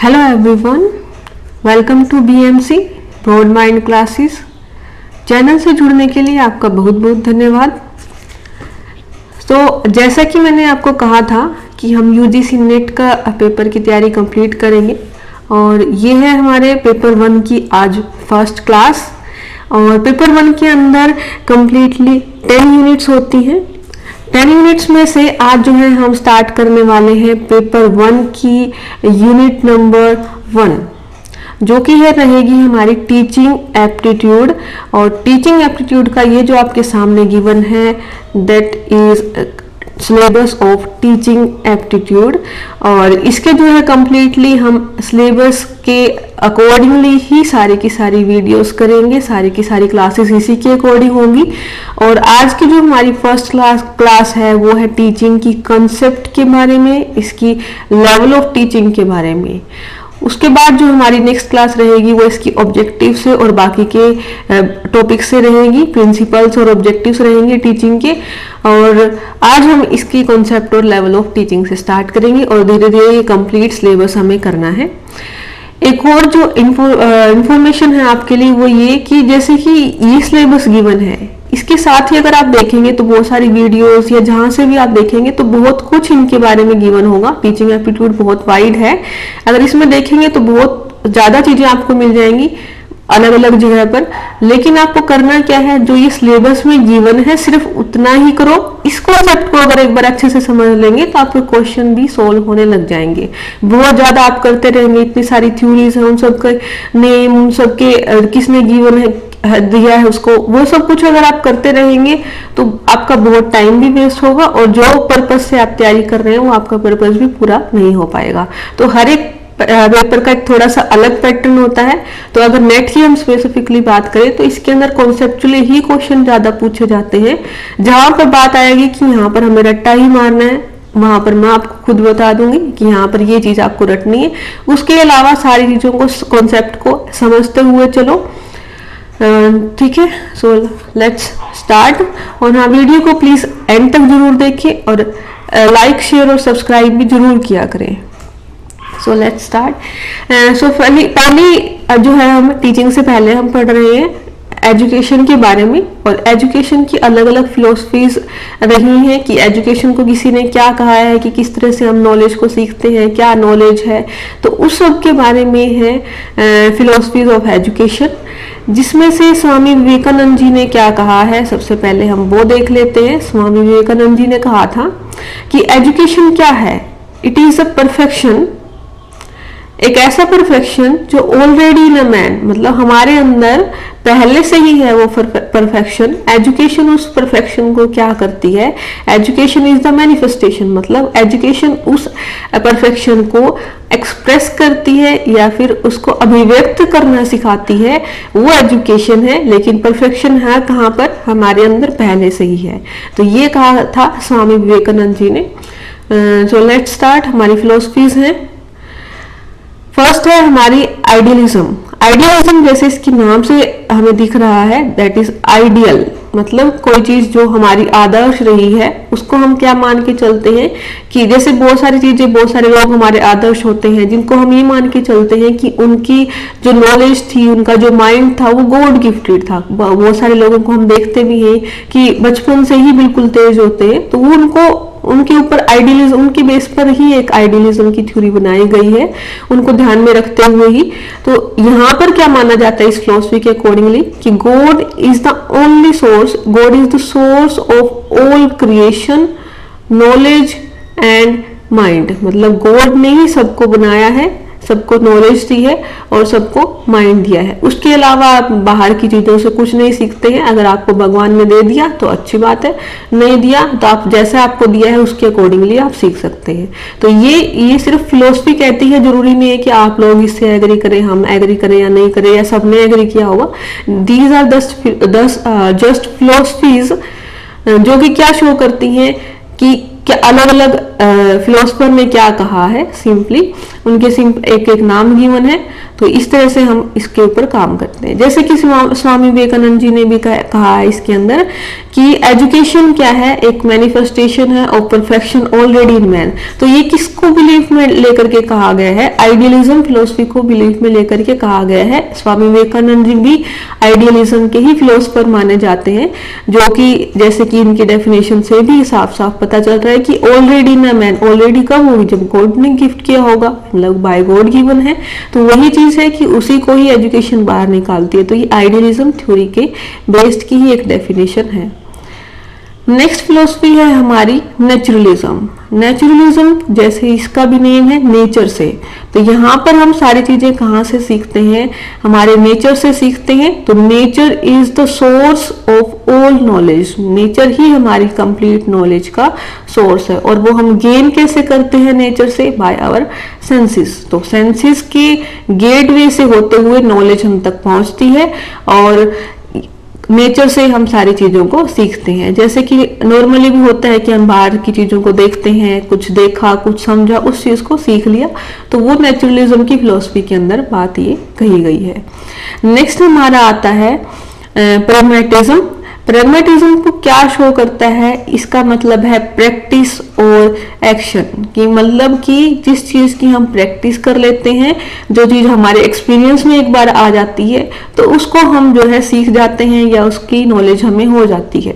Hello everyone, welcome to BMC broad mind classes. Channel से जुड़ने के लिए आपका बहुत बहुत धन्यवाद। तो जैसा कि मैंने आपको कहा था कि हम यूजीसी नेट का पेपर की तैयारी कंप्लीट करेंगे और ये है हमारे पेपर 1 की आज फर्स्ट क्लास। और पेपर 1 के अंदर कंप्लीटली 10 यूनिट्स होती हैं। 10 यूनिट्स में से आज जो है हम स्टार्ट करने वाले हैं पेपर 1 की यूनिट नंबर 1, जो कि है रहेगी हमारी टीचिंग एप्टीट्यूड। और टीचिंग एप्टीट्यूड का ये जो आपके सामने गिवन है that is syllabus of teaching aptitude. और इसके जो है कंप्लीटली हम सिलेबस के अकॉर्डिंगली ही सारी की सारी वीडियोस करेंगे, सारी की सारी क्लासेस इसी के अकॉर्डिंग होंगी। और आज की जो हमारी फर्स्ट क्लास है वो है टीचिंग की कंसेप्ट के बारे में, इसकी लेवल ऑफ टीचिंग के बारे में। उसके बाद जो हमारी नेक्स्ट क्लास रहेगी वो इसकी ऑब्जेक्टिव से और बाकी के टॉपिक से रहेगी, प्रिंसिपल्स और ऑब्जेक्टिव्स रहेंगे टीचिंग के। और आज हम इसकी कॉन्सेप्ट और लेवल ऑफ टीचिंग से स्टार्ट करेंगे और धीरे धीरे ये कंप्लीट सिलेबस हमें करना है। एक और जो इंफॉर्मेशन है आपके लिए वो ये कि जैसे कि ये सिलेबस गिवन है, इसके साथ ही अगर आप देखेंगे तो बहुत सारी वीडियोस या जहां से भी आप देखेंगे तो बहुत कुछ इनके बारे में गिवन होगा। टीचिंग एप्टीट्यूड बहुत वाइड है, अगर इसमें देखेंगे तो बहुत ज्यादा चीजें आपको मिल जाएंगी अलग अलग जगह पर। लेकिन आपको करना क्या है, जो ये सिलेबस में गिवन है सिर्फ उतना ही करो। इस कॉन्सेप्ट को अगर एक बार अच्छे से समझ लेंगे तो आपके क्वेश्चन भी सोल्व होने लग जाएंगे। बहुत ज्यादा आप करते रहेंगे, इतनी सारी थ्योरीज है, उन सबके नेम, उन सबके किसने गिवन है दिया है उसको, वो सब कुछ अगर आप करते रहेंगे तो आपका बहुत टाइम भी वेस्ट होगा और जो पर्पज से आप तैयारी कर रहे हैं वो आपका पर्पज भी पूरा नहीं हो पाएगा। तो हर एक पेपर का एक थोड़ा सा अलग पैटर्न होता है। तो अगर नेट की हम स्पेसिफिकली बात करें तो इसके अंदर कॉन्सेप्चुअली ही क्वेश्चन ज्यादा पूछे जाते हैं। जहां पर बात आएगी कि यहाँ पर हमें रट्टा ही मारना है, वहां पर मैं आपको खुद बता दूंगी कि यहाँ पर ये चीज आपको रटनी है। उसके अलावा सारी चीजों को, कॉन्सेप्ट को समझते हुए चलो, ठीक है। So let's start. और हाँ, वीडियो को प्लीज एंड तक जरूर देखें और लाइक, शेयर और सब्सक्राइब भी जरूर किया करें। So let's start. सो पहली जो है हम टीचिंग से पहले हम पढ़ रहे हैं एजुकेशन के बारे में। और एजुकेशन की अलग अलग फिलोसफीज रही हैं कि एजुकेशन को किसी ने क्या कहा है, कि किस तरह से हम नॉलेज को सीखते हैं, क्या नॉलेज है। तो उस सब के बारे में है फिलोसफीज ऑफ एजुकेशन, जिसमें से स्वामी विवेकानंद जी ने क्या कहा है सबसे पहले हम वो देख लेते हैं। स्वामी विवेकानंद जी ने कहा था कि एजुकेशन क्या है, इट इज अ परफेक्शन, एक ऐसा परफेक्शन जो ऑलरेडी इन अ मैन, मतलब हमारे अंदर पहले से ही है वो परफेक्शन। एजुकेशन उस परफेक्शन को क्या करती है, एजुकेशन इज द मैनिफेस्टेशन, मतलब एजुकेशन उस परफेक्शन को एक्सप्रेस करती है या फिर उसको अभिव्यक्त करना सिखाती है, वो एजुकेशन है। लेकिन परफेक्शन है कहाँ पर, हमारे अंदर पहले से ही है। तो ये कहा था स्वामी विवेकानंद जी ने। So let's start. हमारी फिलोसफीज हैं। फर्स्ट है हमारी आइडियलिज्म। आइडियलिज्म जैसे इसके नाम से हमें दिख रहा है, दैट इज आइडियल, मतलब कोई चीज जो हमारी आदर्श रही है उसको हम क्या मान के चलते हैं कि जैसे बहुत सारी चीजें, बहुत सारे लोग हमारे आदर्श होते हैं जिनको हम ये मान के चलते हैं कि उनकी जो नॉलेज थी, उनका जो माइंड था वो गॉड गिफ्टेड था। बहुत सारे लोगों को हम देखते भी हैं कि बचपन से ही बिल्कुल तेज होते हैं, तो वो उनके ऊपर आइडियलिज्म, उनके बेस पर ही एक आइडियलिज्म की थ्योरी बनाई गई है, उनको ध्यान में रखते हुए ही। तो यहाँ पर क्या माना जाता है इस फिलोसफी के अकॉर्डिंगली कि God is the only source, God is the source of all creation, knowledge and mind, मतलब गॉड ने ही सबको बनाया है, सबको नॉलेज दी है और सबको माइंड दिया है। उसके अलावा आप बाहर की चीजों से कुछ नहीं सीखते हैं। अगर आपको भगवान ने दे दिया तो अच्छी बात है, नहीं दिया तो आप जैसा आपको दिया है उसके अकॉर्डिंगली आप सीख सकते हैं। तो ये सिर्फ फिलोसफी कहती है, जरूरी नहीं है कि आप लोग इससे एग्री करें, हम एग्री करें या नहीं करें या सबने एग्री किया होगा। दीज आर जस्ट फिलोसफीज जो कि क्या शो करती हैं कि अलग अलग फिलोसफर ने क्या कहा है, सिंपली उनके एक एक नाम गिवन है। तो इस तरह से हम इसके ऊपर काम करते हैं। जैसे कि स्वामी विवेकानंद जी ने भी कहा है इसके अंदर कि एजुकेशन क्या है, एक मैनिफेस्टेशन है of perfection already in man. तो ये किसको बिलीफ में लेकर के कहा गया है, आइडियलिज्म फिलोसफी को बिलीफ में लेकर के कहा गया है। स्वामी विवेकानंद जी भी आइडियलिज्म के ही फिलोसफर माने जाते हैं, जो कि जैसे कि इनकी डेफिनेशन से भी साफ साफ पता चल रहा है कि ऑलरेडी इन मैन, ऑलरेडी कब होगी, जब गॉड ने गिफ्ट किया होगा, मतलब बाय गॉड गिवन है। तो वही चीज है कि उसी को ही एजुकेशन बाहर निकालती है। तो ये आइडियलिज्म थ्योरी के बेस्ड की ही एक डेफिनेशन है। नेक्स्ट फिलोसफी है हमारी नेचुरलिज्म। नेचुरलिज्म जैसे इसका भी नेम है, नेचर से। तो यहाँ पर हम सारी चीजें कहाँ से सीखते हैं, हमारे नेचर से सीखते हैं। तो nature is the source of all knowledge. Nature ही हमारी कंप्लीट नॉलेज का सोर्स है। और वो हम गेन कैसे करते हैं नेचर से, बाय आवर सेंसेस। तो सेंसेस के गेटवे से होते हुए नॉलेज हम तक पहुंचती है और नेचर से हम सारी चीजों को सीखते हैं। जैसे कि नॉर्मली भी होता है कि हम बाहर की चीजों को देखते हैं, कुछ देखा, कुछ समझा, उस चीज को सीख लिया। तो वो नेचुरलिज्म की फिलॉसफी के अंदर बात ये कही गई है। नेक्स्ट हमारा आता है प्रैग्मैटिज्म। प्रैग्मैटिज्म को क्या शो करता है, इसका मतलब है प्रैक्टिस और एक्शन की, मतलब कि जिस चीज की हम प्रैक्टिस कर लेते हैं, जो चीज हमारे एक्सपीरियंस में एक बार आ जाती है, तो उसको हम जो है सीख जाते हैं या उसकी नॉलेज हमें हो जाती है।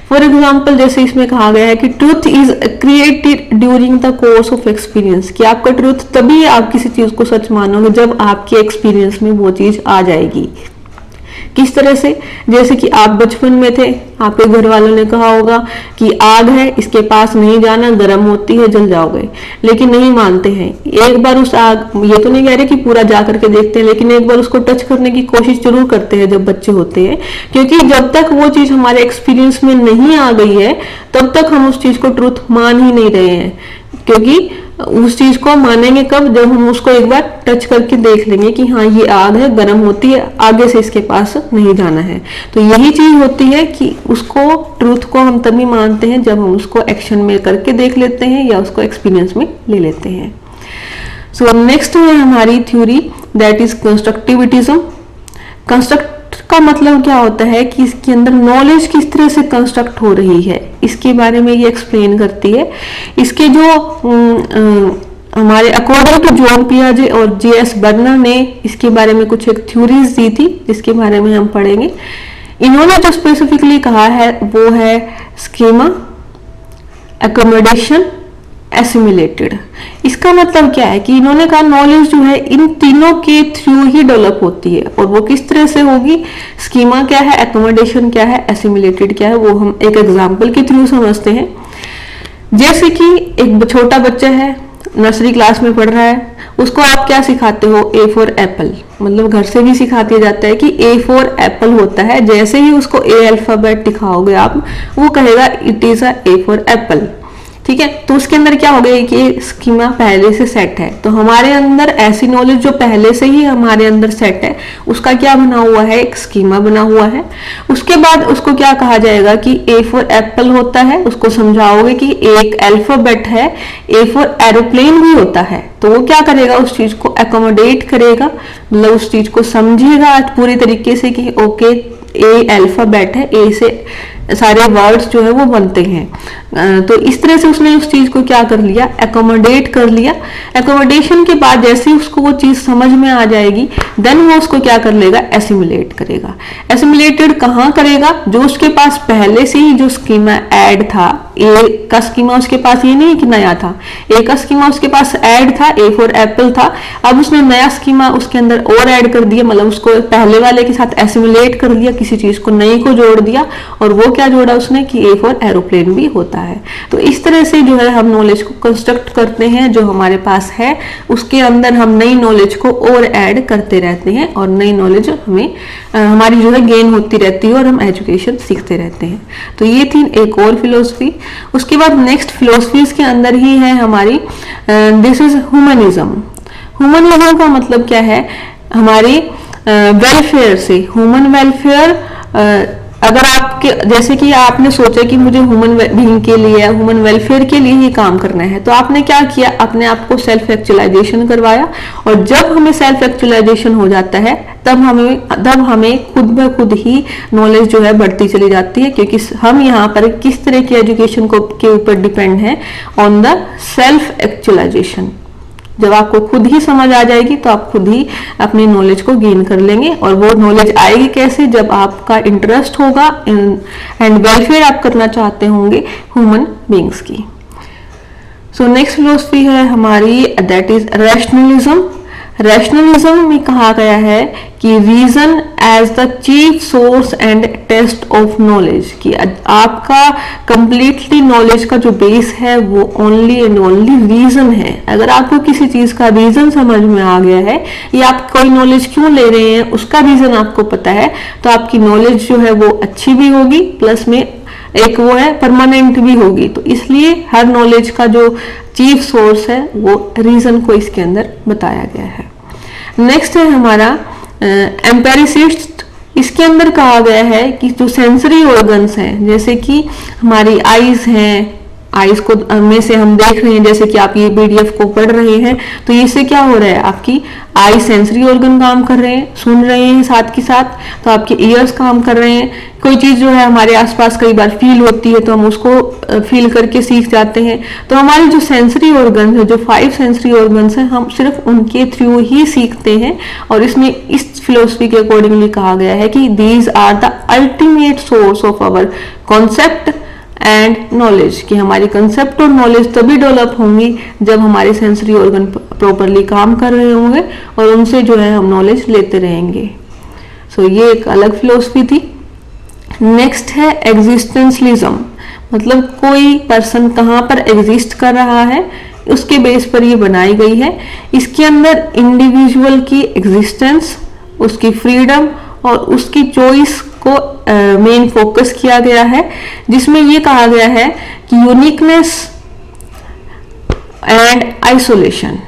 फॉर एग्जाम्पल जैसे इसमें कहा गया है कि truth is created during the course of experience, कि आपका ट्रूथ तभी आप किसी चीज को सच मानोगे जब आपके एक्सपीरियंस में वो चीज आ जाएगी। किस तरह से, जैसे कि आप बचपन में थे, आपके घर वालों ने कहा होगा कि आग है, इसके पास नहीं जाना, गर्म होती है, जल जाओगे, लेकिन नहीं मानते हैं। एक बार उस आग, ये तो नहीं कह रहे कि पूरा जा करके देखते हैं, लेकिन एक बार उसको टच करने की कोशिश जरूर करते हैं जब बच्चे होते हैं, क्योंकि जब तक वो चीज हमारे एक्सपीरियंस में नहीं आ गई है तब तक हम उस चीज को ट्रूथ मान ही नहीं रहे हैं। क्योंकि उस चीज को मानेंगे कब, जब हम उसको एक बार टच करके देख लेंगे कि हाँ ये आग है, गर्म होती है, आगे से इसके पास नहीं जाना है। तो यही चीज होती है कि उसको, ट्रूथ को हम तभी मानते हैं जब हम उसको एक्शन में करके देख लेते हैं या उसको एक्सपीरियंस में ले लेते हैं। सो नेक्स्ट है हमारी थ्योरी, दैट इज कंस्ट्रक्टिविटिज्म। कंस्ट्रक्ट का मतलब क्या होता है कि इसके अंदर नॉलेज किस तरह से कंस्ट्रक्ट हो रही है, इसके बारे में ये एक्सप्लेन करती है। इसके जो हमारे अकॉर्डिंग टू जॉन पियाजे और जे.एस. बर्नर ने इसके बारे में कुछ एक थ्योरीज दी थी, जिसके बारे में हम पढ़ेंगे। इन्होंने जो स्पेसिफिकली कहा है वो है स्कीमा, एकोमोडेशन, एसिमिलेटेड। इसका मतलब क्या है कि इन्होंने कहा नॉलेज जो है इन तीनों के थ्रू ही डेवलप होती है। और वो किस तरह से होगी, स्कीमा क्या है, एकोमोडेशन क्या है, एसिमिलेटेड क्या है, वो हम एक एग्जांपल के थ्रू समझते हैं। जैसे कि एक छोटा बच्चा है, नर्सरी क्लास में पढ़ रहा है, उसको आप क्या सिखाते हो, ए फॉर एप्पल, मतलब घर से भी सिखा दिया जाता है कि ए फॉर एप्पल होता है। जैसे ही उसको ए अल्फाबेट दिखाओगे आप, वो कहेगा it is a A for Apple. ठीक है, तो उसके अंदर क्या हो गया कि स्कीमा पहले से सेट है। तो हमारे अंदर ऐसी नॉलेज जो पहले से ही हमारे अंदर सेट है, उसका क्या बना हुआ है, एक स्कीमा बना हुआ है। उसके बाद उसको क्या कहा जाएगा कि ए फॉर एप्पल होता है, उसको समझाओगे कि एक अल्फाबेट है, ए फॉर एरोप्लेन भी होता है। तो वो क्या करेगा, उस चीज को एकोमोडेट करेगा, मतलब उस चीज को समझेगा पूरी तरीके से कि ओके ए अल्फाबेट है, ए से सारे वर्ड्स जो है वो बनते हैं। तो इस तरह से उसने उस चीज को क्या कर लिया, एकोमोडेट कर लिया। एकोमोडेशन के बाद जैसे ही उसको वो चीज समझ में आ जाएगी, देन वो उसको क्या कर लेगा, एसिमुलेट करेगा। एसिमुलेटेड कहाँ करेगा, जो उसके पास पहले से ही जो स्कीमा ऐड था, ए का स्कीमा उसके पास ये नहीं कि नया था, ए का स्कीमा उसके पास ऐड था, ए फॉर एप्पल था। अब उसने नया स्कीमा उसके अंदर और ऐड कर दिया, मतलब उसको पहले वाले के साथ एसिमुलेट कर लिया, किसी चीज को नई को जोड़ दिया, और वो क्या जोड़ा उसने कि ए फॉर एरोप्लेन भी होता है। तो इस तरह से जो है हम नॉलेज को कंस्ट्रक्ट करते हैं, जो हमारे पास है उसके अंदर हम नई नॉलेज को और ऐड करते रहते हैं, और नई नॉलेज हमें हमारी जो है गेन होती रहती है, और हम एजुकेशन सीखते रहते हैं। तो ये थी एक और फिलोसफी। उसके बाद नेक्स्ट फिलोसफीज के अंदर ही है हमारी दिस इज ह्यूमनिज्म। ह्यूमनिज्म का मतलब क्या है, हमारे वेलफेयर से, ह्यूमन वेलफेयर अगर आपके जैसे कि आपने सोचा कि मुझे ह्यूमन बीइंग के लिए या ह्यूमन वेलफेयर के लिए ही काम करना है, तो आपने क्या किया, अपने आप को सेल्फ एक्चुअलाइजेशन करवाया। और जब हमें सेल्फ एक्चुअलाइजेशन हो जाता है तब हमें खुद ब खुद ही नॉलेज जो है बढ़ती चली जाती है, क्योंकि हम यहाँ पर किस तरह की एजुकेशन को के ऊपर डिपेंड है, ऑन द सेल्फ एक्चुअलाइजेशन। जब आपको खुद ही समझ आ जाएगी तो आप खुद ही अपनी नॉलेज को गेन कर लेंगे। और वो नॉलेज आएगी कैसे, जब आपका इंटरेस्ट होगा एंड वेलफेयर आप करना चाहते होंगे ह्यूमन बीइंग्स की। सो नेक्स्ट फिलोसफी है हमारी, दैट इज रैशनलिज्म। रैशनलिज्म में कहा गया है कि reason as the chief source and test of knowledge, कि आपका कंप्लीटली नॉलेज का जो बेस है वो ओनली एंड ओनली रीजन है। अगर आपको किसी चीज का रीजन समझ में आ गया है या आप कोई नॉलेज क्यों ले रहे हैं उसका रीजन आपको पता है, तो आपकी नॉलेज जो है वो अच्छी भी होगी, प्लस में एक वो है परमानेंट भी होगी। तो इसलिए हर नॉलेज का जो चीफ सोर्स है वो रीजन को इसके अंदर बताया गया है। नेक्स्ट है हमारा एम्पेरिसिस्ट। इसके अंदर कहा गया है कि जो सेंसरी ऑर्गन्स हैं, जैसे कि हमारी आईज हैं, आईज को में से हम देख रहे हैं, जैसे कि आप ये पीडीएफ को पढ़ रहे हैं, तो इससे क्या हो रहा है, आपकी आई सेंसरी ऑर्गन काम कर रहे हैं, सुन रहे हैं साथ के साथ, तो आपके ईयर्स काम कर रहे हैं। कोई चीज जो है हमारे आसपास कई बार फील होती है तो हम उसको फील करके सीख जाते हैं। तो हमारी जो सेंसरी ऑर्गन है, जो 5 सेंसरी ऑर्गन्स हैं, हम सिर्फ उनके थ्रू ही सीखते हैं। और इसमें इस फिलोसफी के अकॉर्डिंगली कहा गया है कि these are the ultimate source of our concept and knowledge, कि हमारी कंसेप्ट और नॉलेज तभी डेवलप होंगी जब हमारे सेंसरी ऑर्गन प्रॉपरली काम कर रहे होंगे और उनसे जो है हम नॉलेज लेते रहेंगे। सो ये एक अलग फिलोसफी थी। नेक्स्ट है एग्जिस्टेंशलिज्म, मतलब कोई पर्सन कहाँ पर एग्जिस्ट कर रहा है उसके बेस पर ये बनाई गई है। इसके अंदर इंडिविजुअल की एग्जिस्टेंस, उसकी फ्रीडम और उसकी चॉइस को मेन फोकस किया गया है, जिसमें ये कहा गया है कि uniqueness and isolation,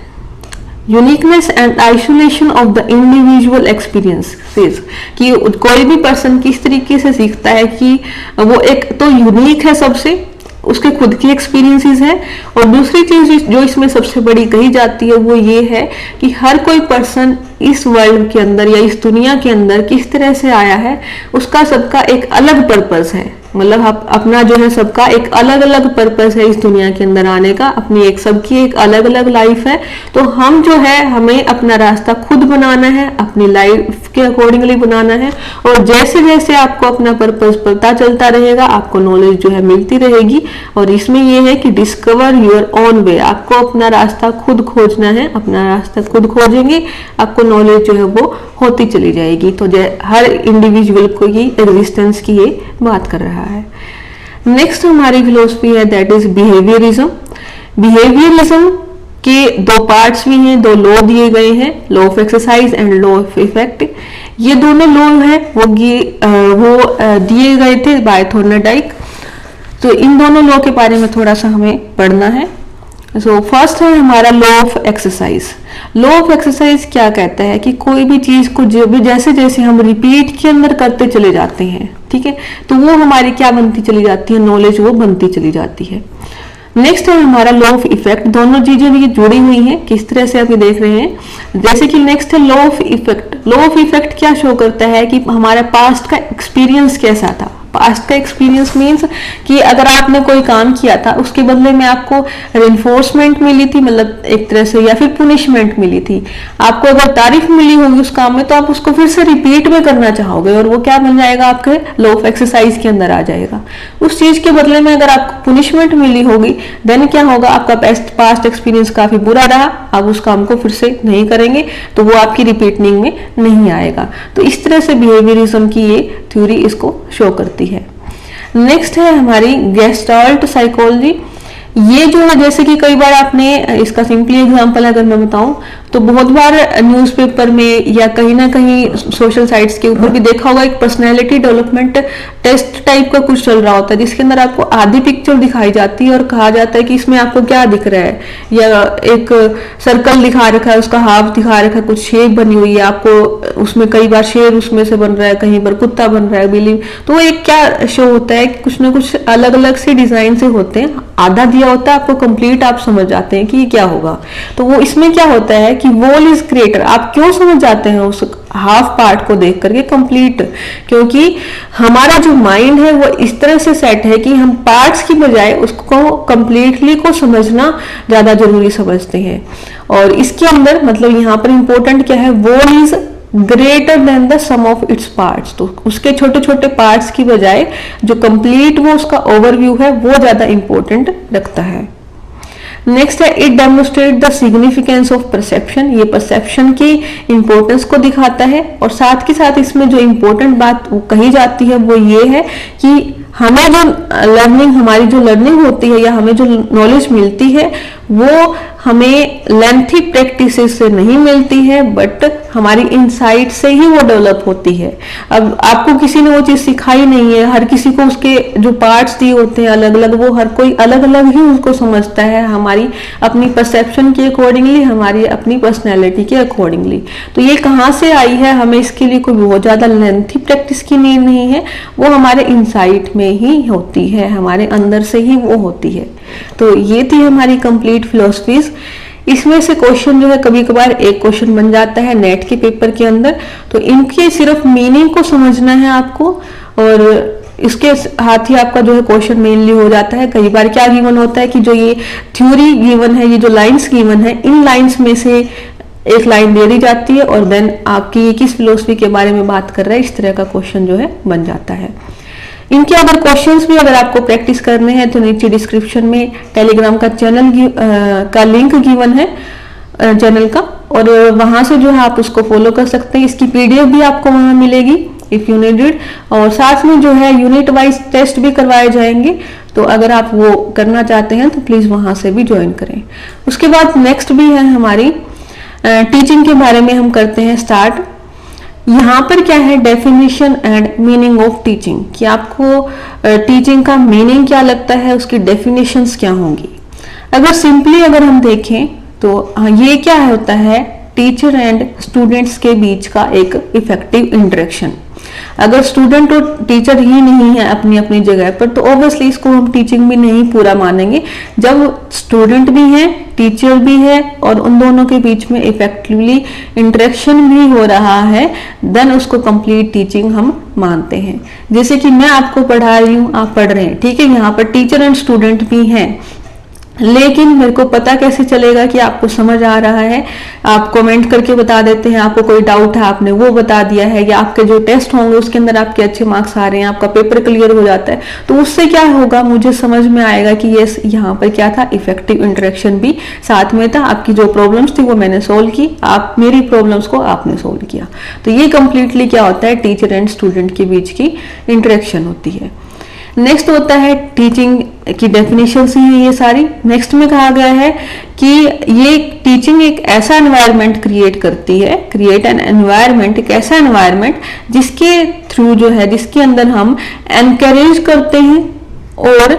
uniqueness and isolation of the individual experiences, कि कोई भी पर्सन किस तरीके से सीखता है कि वो एक तो यूनिक है सबसे, उसके खुद की एक्सपीरियंसेस है। और दूसरी चीज जो इसमें सबसे बड़ी कही जाती है वो ये है कि हर कोई पर्सन इस वर्ल्ड के अंदर या इस दुनिया के अंदर किस तरह से आया है, उसका सबका एक अलग पर्पस है। मतलब अपना जो है सबका एक अलग अलग पर्पस है इस दुनिया के अंदर आने का, अपनी एक सबकी एक अलग अलग लाइफ है। तो हम जो है हमें अपना रास्ता खुद बनाना है, अपनी लाइफ के अकॉर्डिंगली बनाना है। और जैसे जैसे आपको अपना पर्पस पता चलता रहेगा, आपको नॉलेज जो है मिलती रहेगी। और इसमें यह है कि डिस्कवर योर ओन वे, आपको अपना रास्ता खुद खोजना है, अपना रास्ता खुद खोजेंगे, आपको नॉलेज जो है वो होती चली जाएगी। तो हर इंडिविजुअल को ये एग्जिस्टेंस की ये बात कर रहा है। नेक्स्ट हमारी फिलोसफी है दैट इज बिहेवियरिज्म। बिहेवियरिज्म के 2 पार्ट्स भी हैं, 2 लॉ दिए गए हैं, law of exercise and law of effect. ये दोनों लॉ हैं वो दिए गए थे बाय थॉर्नडाइक। तो इन दोनों लॉ के बारे में थोड़ा सा हमें पढ़ना है। सो फर्स्ट है हमारा law of exercise. Law of exercise क्या कहता है कि कोई भी चीज को जैसे जैसे हम रिपीट के अंदर करते चले जाते हैं, ठीक है, तो वो हमारी क्या बनती चली जाती है, नॉलेज वो बनती चली जाती है। नेक्स्ट है हमारा लॉ ऑफ इफेक्ट। दोनों चीजें भी जुड़ी हुई हैं, किस तरह से आप ये देख रहे हैं। जैसे कि नेक्स्ट है law of effect. Law of effect क्या शो करता है कि हमारा पास्ट का एक्सपीरियंस कैसा था। पास्ट का एक्सपीरियंस मीन्स कि अगर आपने कोई काम किया था उसके बदले में आपको रिइंफोर्समेंट मिली थी, मतलब एक तरह से, या फिर पुनिशमेंट मिली थी। आपको अगर तारीफ मिली होगी उस काम में तो आप उसको फिर से रिपीट में करना चाहोगे और वो क्या बन जाएगा, आपके लॉ ऑफ एक्सरसाइज के अंदर आ जाएगा। उस चीज के बदले में अगर आपको पुनिशमेंट मिली होगी देन क्या होगा, आपका पास्ट एक्सपीरियंस काफी बुरा रहा, आप उस काम को फिर से नहीं करेंगे तो वो आपकी रिपीटिंग में नहीं आएगा। तो इस तरह से बिहेवियरिज्म की ये थ्योरी इसको शो करती है। नेक्स्ट है हमारी गेस्टाल्ट साइकोलॉजी। ये जो है, जैसे कि कई बार आपने इसका सिंपली एग्जांपल अगर मैं बताऊं तो बहुत बार न्यूज़पेपर में या कहीं ना कहीं सोशल साइट्स के ऊपर भी देखा होगा, एक पर्सनैलिटी डेवलपमेंट टेस्ट टाइप का कुछ चल रहा होता है, जिसके अंदर आपको आधी पिक्चर दिखाई जाती है और कहा जाता है कि इसमें आपको क्या दिख रहा है, या एक सर्कल दिखा रखा है, उसका हाफ दिखा रखा है, कुछ शेप बनी हुई है, आपको उसमें कई बार शेर उसमें से बन रहा है, कहीं पर कुत्ता बन रहा है, बिल्ली। तो वो एक क्या शो होता है, कुछ ना कुछ अलग अलग से डिजाइन से होते हैं, आधा दिया होता है आपको, कंप्लीट आप समझ जाते हैं कि ये क्या होगा। तो वो इसमें क्या होता है कि वोल इज ग्रेटर, आप क्यों समझ जाते हैं उस हाफ पार्ट को देख करके कंप्लीट, क्योंकि हमारा जो माइंड है वो इस तरह से सेट है कि हम पार्ट्स की बजाय उसको कंप्लीटली को समझना ज्यादा जरूरी समझते हैं। और इसके अंदर मतलब यहाँ पर इंपॉर्टेंट क्या है, whole is greater than the sum of its parts, तो उसके छोटे छोटे पार्ट्स की बजाय जो कंप्लीट वो उसका ओवरव्यू है वो ज्यादा इंपॉर्टेंट रखता है। नेक्स्ट है, it demonstrate the significance of perception, ये परसेप्शन की इंपॉर्टेंस को दिखाता है। और साथ के साथ इसमें जो इंपॉर्टेंट बात वो कही जाती है वो ये है कि हमें जो लर्निंग, हमारी जो लर्निंग होती है या हमें जो नॉलेज मिलती है वो हमें लेंथी प्रैक्टिसेस से नहीं मिलती है, बट हमारी इनसाइट से ही वो डेवलप होती है। अब आपको किसी ने वो चीज सिखाई नहीं है, हर किसी को उसके जो पार्ट्स दिए होते हैं अलग अलग, वो हर कोई अलग अलग ही उसको समझता है, हमारी अपनी परसेप्शन के अकॉर्डिंगली, हमारी अपनी पर्सनैलिटी के अकॉर्डिंगली। तो ये कहाँ से आई है, हमें इसके लिए कोई बहुत ज्यादा लेंथी प्रैक्टिस की नीड नहीं है, वो हमारे इनसाइट में ही होती है, हमारे अंदर से ही वो होती है। तो ये थी हमारी कंप्लीट फिलॉसफीज। इसमें से क्वेश्चन जो है कभी कभार एक क्वेश्चन बन जाता है नेट के पेपर के अंदर, तो इनके सिर्फ मीनिंग को समझना है आपको, और इसके साथ ही आपका जो है क्वेश्चन मेनली हो जाता है। कई बार क्या गिवन होता है कि जो ये थ्योरी गिवन है, ये जो लाइंस गिवन है, इन लाइंस में से एक लाइन दे दी जाती है और देन आपकी ये किस फिलोसफी के बारे में बात कर रहा है, इस तरह का क्वेश्चन जो है बन जाता है। इनके अगर क्वेश्चंस भी अगर आपको प्रैक्टिस करने हैं तो नीचे डिस्क्रिप्शन में टेलीग्राम का चैनल का लिंक गिवन है चैनल का, और वहां से जो है आप उसको फॉलो कर सकते हैं। इसकी पीडीएफ भी आपको वहां मिलेगी इफ यू नीड इट, और साथ में जो है यूनिट वाइज टेस्ट भी करवाए जाएंगे, तो अगर आप वो करना चाहते हैं तो प्लीज वहां से भी ज्वाइन करें। उसके बाद नेक्स्ट भी है हमारी टीचिंग के बारे में हम करते हैं स्टार्ट। यहाँ पर क्या है, definition and meaning of teaching, कि आपको टीचिंग का मीनिंग क्या लगता है, उसकी डेफिनेशंस क्या होंगी। अगर सिंपली अगर हम देखें तो ये क्या होता है, टीचर एंड स्टूडेंट्स के बीच का एक इफेक्टिव इंटरेक्शन। अगर स्टूडेंट और टीचर ही नहीं है अपनी अपनी जगह पर, तो ऑब्वियसली इसको हम टीचिंग भी नहीं पूरा मानेंगे। जब स्टूडेंट भी है, टीचर भी है, और उन दोनों के बीच में इफेक्टिवली इंटरेक्शन भी हो रहा है, देन उसको कंप्लीट टीचिंग हम मानते हैं। जैसे कि मैं आपको पढ़ा रही हूँ, आप पढ़ रहे हैं, ठीक है, यहाँ पर टीचर एंड स्टूडेंट भी हैं, लेकिन मेरे को पता कैसे चलेगा कि आपको समझ आ रहा है, आप कमेंट करके बता देते हैं, आपको कोई डाउट है आपने वो बता दिया है, या आपके जो टेस्ट होंगे उसके अंदर आपके अच्छे मार्क्स आ रहे हैं, आपका पेपर क्लियर हो जाता है, तो उससे क्या होगा, मुझे समझ में आएगा कि ये यहाँ पर क्या था, इफेक्टिव इंटरेक्शन भी साथ में था। आपकी जो प्रॉब्लम्स थी वो मैंने सोल्व की, आप मेरी प्रॉब्लम्स को आपने सोल्व किया। तो ये कंप्लीटली क्या होता है, टीचर एंड स्टूडेंट के बीच की इंटरेक्शन होती है। नेक्स्ट होता है टीचिंग की डेफिनेशन ही है ये सारी। नेक्स्ट में कहा गया है कि ये टीचिंग एक ऐसा एनवायरनमेंट क्रिएट करती है, क्रिएट एन एनवायरनमेंट, एक ऐसा एनवायरनमेंट जिसके थ्रू जो है, जिसके अंदर हम एनकरेज करते हैं और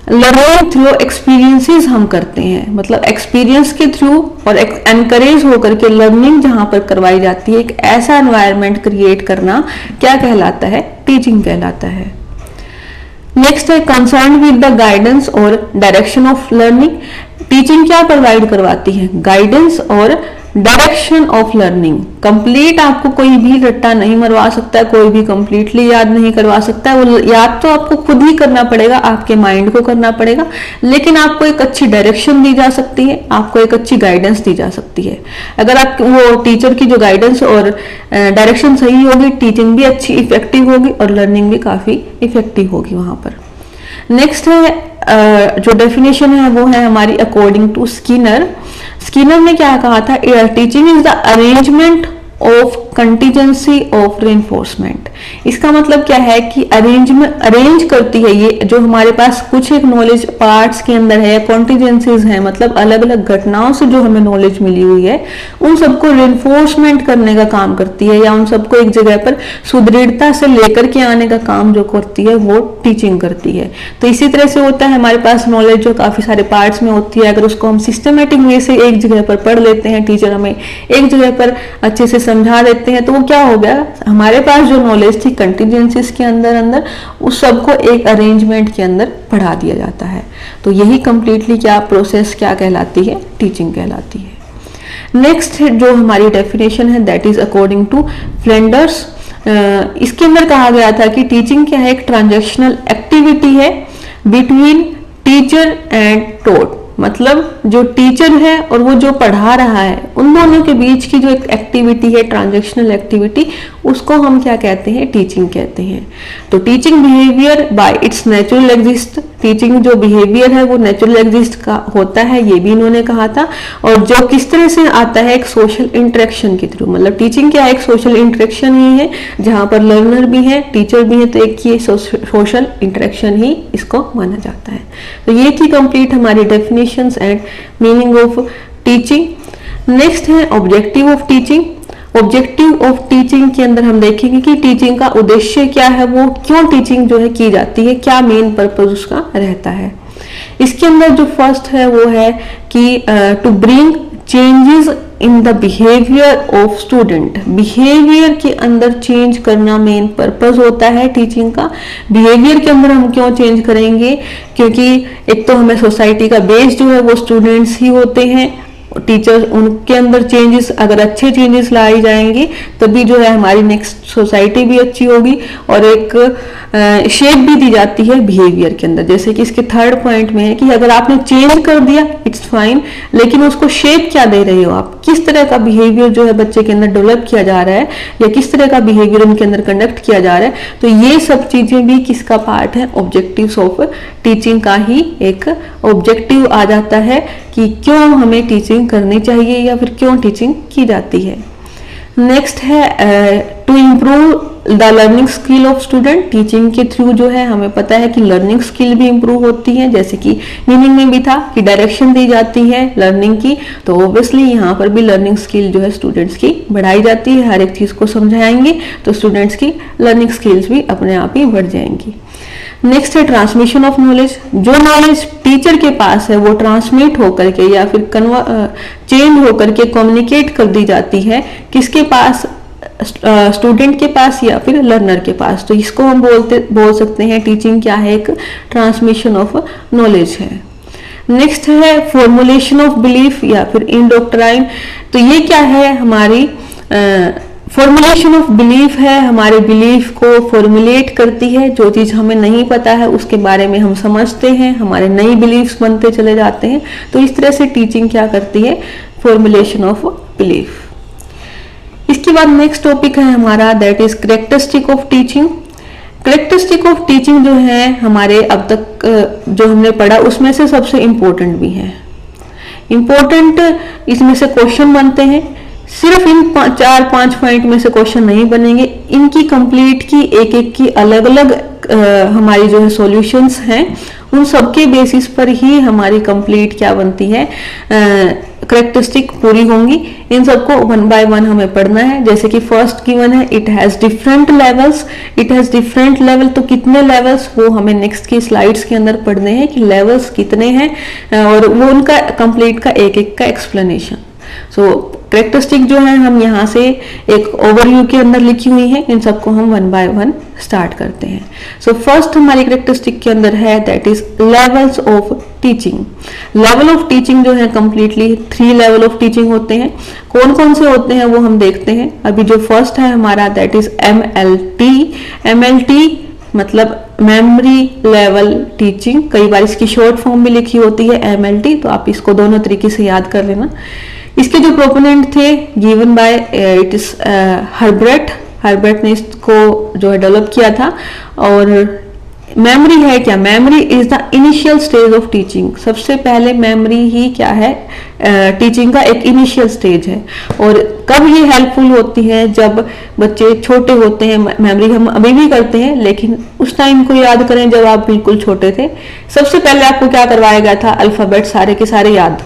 लर्निंग थ्रू एक्सपीरियंसेस हम करते हैं, मतलब एक्सपीरियंस के थ्रू और एनकरेज होकर के लर्निंग जहां पर करवाई जाती है, एक ऐसा एनवायरनमेंट क्रिएट करना क्या कहलाता है, टीचिंग कहलाता है। नेक्स्ट है कंसर्न विद द गाइडेंस और डायरेक्शन ऑफ लर्निंग। टीचिंग क्या प्रोवाइड करवाती है, गाइडेंस और डायरेक्शन ऑफ लर्निंग। कंप्लीट आपको कोई भी रट्टा नहीं मरवा सकता है, कोई भी कंप्लीटली याद नहीं करवा सकता है, वो याद तो आपको खुद ही करना पड़ेगा, आपके माइंड को करना पड़ेगा, लेकिन आपको एक अच्छी डायरेक्शन दी जा सकती है, आपको एक अच्छी गाइडेंस दी जा सकती है। अगर आप वो टीचर की जो गाइडेंस और डायरेक्शन सही होगी, टीचिंग भी अच्छी इफेक्टिव होगी और लर्निंग भी काफी इफेक्टिव होगी वहां पर। नेक्स्ट है जो डेफिनेशन है वो है हमारी अकॉर्डिंग टू स्किनर। स्किनर ने क्या कहा था, teaching is the arrangement of contingency of reinforcement. इसका मतलब क्या है कि अरेंज करती है ये, जो हमारे पास कुछ एक नॉलेज पार्ट्स के अंदर है, कॉन्टीजेंसीज है, मतलब अलग अलग घटनाओं से जो हमें नॉलेज मिली हुई है उन सबको रेनफोर्समेंट करने का काम करती है, या उन सबको एक जगह पर सुदृढ़ता से लेकर के आने का काम जो करती है वो टीचिंग करती है। तो इसी तरह से होता है हमारे पास नॉलेज जो काफी सारे पार्ट्स में होती है, अगर उसको हम सिस्टमेटिक वे से एक जगह पर पढ़ लेते हैं, टीचर हमें एक जगह पर अच्छे से समझा देते हैं, तो वो क्या हो गया, हमारे पास जो नॉलेज थी कंटीजेंसीज के अंदर अंदर उस सबको एक अरेंजमेंट के अंदर पढ़ा दिया जाता है। तो यही कंप्लीटली क्या प्रोसेस क्या कहलाती है, टीचिंग कहलाती है। नेक्स्ट जो हमारी डेफिनेशन है that is according to Flanders. इसके अंदर कहा गया था कि टीचिंग क्या है, एक ट्रांजैक्शनल एक्टिविटी है बिटवीन टीचर एंड टॉट, मतलब जो टीचर है और वो जो पढ़ा रहा है उन दोनों के बीच की जो एक एक्टिविटी है, ट्रांजैक्शनल एक्टिविटी, उसको हम क्या कहते हैं, टीचिंग कहते हैं। तो teaching behaviour bye it's natural exist, teaching जो बिहेवियर है वो नेचुरल एग्जिस्ट का होता है, ये भी इन्होंने कहा था। और जो किस तरह से आता है, एक सोशल इंटरेक्शन के थ्रू, मतलब टीचिंग क्या है, एक सोशल इंटरेक्शन ही है जहां पर लर्नर भी है, टीचर भी है, तो एक ये सोशल इंटरेक्शन ही इसको माना जाता है। तो ये थी कंप्लीट हमारी definitions and meaning of teaching. Next है objective of teaching. Objective of teaching के अंदर हम देखेंगे कि टीचिंग का उद्देश्य क्या है, वो क्यों टीचिंग जो है की जाती है, क्या मेन पर्पस उसका रहता है। इसके अंदर जो फर्स्ट है वो है कि to bring changes in the behaviour of student. Behaviour के अंदर चेंज करना मेन पर्पस होता है टीचिंग का। बिहेवियर के अंदर हम क्यों चेंज करेंगे, क्योंकि एक तो हमें सोसाइटी का बेस जो है वो स्टूडेंट्स ही होते हैं, टीचर्स, उनके अंदर चेंजेस, अगर अच्छे चेंजेस लाई जाएंगे तभी जो है हमारी नेक्स्ट सोसाइटी भी अच्छी होगी, और एक शेप भी दी जाती है बिहेवियर के अंदर। जैसे कि इसके थर्ड पॉइंट में है कि अगर आपने चेंज कर दिया इट्स फाइन, लेकिन उसको शेप क्या दे रहे हो आप, किस तरह का बिहेवियर जो है बच्चे के अंदर डेवलप किया जा रहा है, या किस तरह का बिहेवियर उनके अंदर कंडक्ट किया जा रहा है। तो ये सब चीजें भी किसका पार्ट है, ऑब्जेक्टिव्स ऑफ टीचिंग का ही एक ऑब्जेक्टिव आ जाता है कि क्यों हमें टीचिंग करनी चाहिए या फिर क्यों टीचिंग की जाती है। नेक्स्ट है to improve the learning skill of student. Teaching के थ्रू जो है हमें पता है कि लर्निंग स्किल भी इम्प्रूव होती है, जैसे कि मीनिंग में भी था कि डायरेक्शन दी जाती है लर्निंग की, तो ऑब्वियसली यहाँ पर भी लर्निंग स्किल जो है स्टूडेंट्स की बढ़ाई जाती है। हर एक चीज को समझाएंगे तो स्टूडेंट्स की लर्निंग स्किल्स भी अपने आप ही बढ़ जाएंगी। नेक्स्ट है ट्रांसमिशन ऑफ नॉलेज। जो नॉलेज टीचर के पास है वो ट्रांसमिट होकर के या फिर चेंज होकर के कम्युनिकेट कर दी जाती है किसके पास, स्टूडेंट के पास या फिर लर्नर के पास। तो इसको हम बोल सकते हैं टीचिंग क्या है, एक ट्रांसमिशन ऑफ नॉलेज है। नेक्स्ट है फॉर्मुलेशन ऑफ बिलीफ या फिर इंडोक्ट्राइन। तो ये क्या है, हमारी फॉर्मुलेशन ऑफ बिलीफ है, हमारे बिलीफ को फॉर्मुलेट करती है। जो चीज हमें नहीं पता है उसके बारे में हम समझते हैं, हमारे नई बिलीफ्स बनते चले जाते हैं। तो इस तरह से टीचिंग क्या करती है, फॉर्मुलेशन ऑफ बिलीफ। इसके बाद नेक्स्ट टॉपिक है हमारा that is characteristic of teaching. Characteristic of teaching जो है हमारे अब तक जो हमने पढ़ा उसमें से सबसे इंपॉर्टेंट भी है। इंपॉर्टेंट इसमें से क्वेश्चन बनते हैं, सिर्फ इन 4-5 पॉइंट में से क्वेश्चन नहीं बनेंगे, इनकी कंप्लीट की एक एक की अलग अलग हमारी जो है सॉल्यूशंस हैं, उन सबके बेसिस पर ही हमारी कंप्लीट क्या बनती है, कैरेक्टरिस्टिक पूरी होंगी। इन सबको 1 by 1 हमें पढ़ना है। जैसे कि फर्स्ट गिवन है it has different levels. It has different level, तो कितने लेवल्स वो हमें नेक्स्ट की स्लाइड्स के अंदर पढ़ने हैं कि लेवल्स कितने हैं, और वो उनका कंप्लीट का एक एक का एक्सप्लेनेशन। सो कैरेक्टरिस्टिक जो है हम यहाँ से एक ओवरव्यू के अंदर लिखी हुई है, इन सबको हम 1 by 1 स्टार्ट करते हैं। सो फर्स्ट हमारी कैरेक्टरिस्टिक के अंदर है that is levels of teaching. Level of teaching जो है कंप्लीटली 3 लेवल ऑफ टीचिंग होते हैं। कौन कौन से होते हैं वो हम देखते हैं। अभी जो फर्स्ट है हमारा दैट इज MLT। MLT मतलब मेमोरी लेवल टीचिंग, कई बार इसकी शॉर्ट फॉर्म भी लिखी होती है MLT, तो आप इसको दोनों तरीके से याद कर लेना। इसके जो प्रोपोनेंट थे given by it is Herbert ने इसको जो है डेवलप किया था। और मेमोरी है क्या, memory is the initial stage of teaching. सबसे पहले मेमोरी ही क्या है, टीचिंग का एक इनिशियल स्टेज है। और कब ये हेल्पफुल होती है, जब बच्चे छोटे होते हैं। मेमोरी हम अभी भी करते हैं, लेकिन उस टाइम को याद करें जब आप बिल्कुल छोटे थे। सबसे पहले आपको क्या करवाया गया था, अल्फाबेट सारे के सारे याद।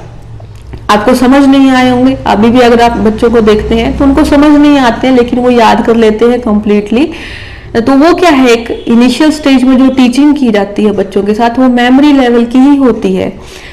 आपको समझ नहीं आए होंगे, अभी भी अगर आप बच्चों को देखते हैं तो उनको समझ नहीं आते हैं, लेकिन वो याद कर लेते हैं कंप्लीटली। तो वो क्या है, एक इनिशियल स्टेज में जो टीचिंग की जाती है बच्चों के साथ, वो मेमोरी लेवल की ही होती है।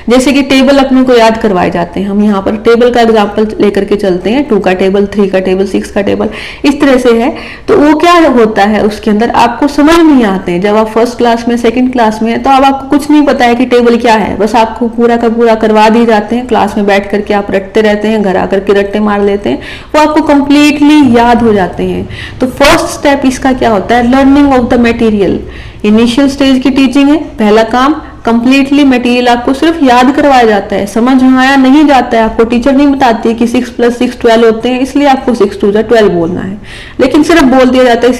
जैसे कि टेबल अपने को याद करवाए जाते हैं, हम यहाँ पर टेबल का एग्जांपल लेकर के चलते हैं, 2 का टेबल, 3 का टेबल, 6 का टेबल, इस तरह से है। तो वो क्या होता है, उसके अंदर आपको समझ नहीं आते हैं। जब आप फर्स्ट क्लास में, सेकंड क्लास में है, तो अब आपको कुछ नहीं पता है कि टेबल क्या है, बस आपको पूरा का पूरा करवा दिए जाते हैं। क्लास में बैठ करके आप रटते रहते हैं, घर आकर के रट्टे मार लेते हैं, वो आपको कंप्लीटली याद हो जाते हैं। तो फर्स्ट स्टेप इसका क्या होता है, learning of the material. Initial stage की टीचिंग है, पहला काम कंप्लीटली मटेरियल आपको सिर्फ याद करवाया जाता है, समझ में आया नहीं जाता है। आपको टीचर नहीं बताती है कि 6 + 6 12 होते हैं, इसलिए आपको 6 2 12 बोलना है, लेकिन सिर्फ बोल दिया जाता है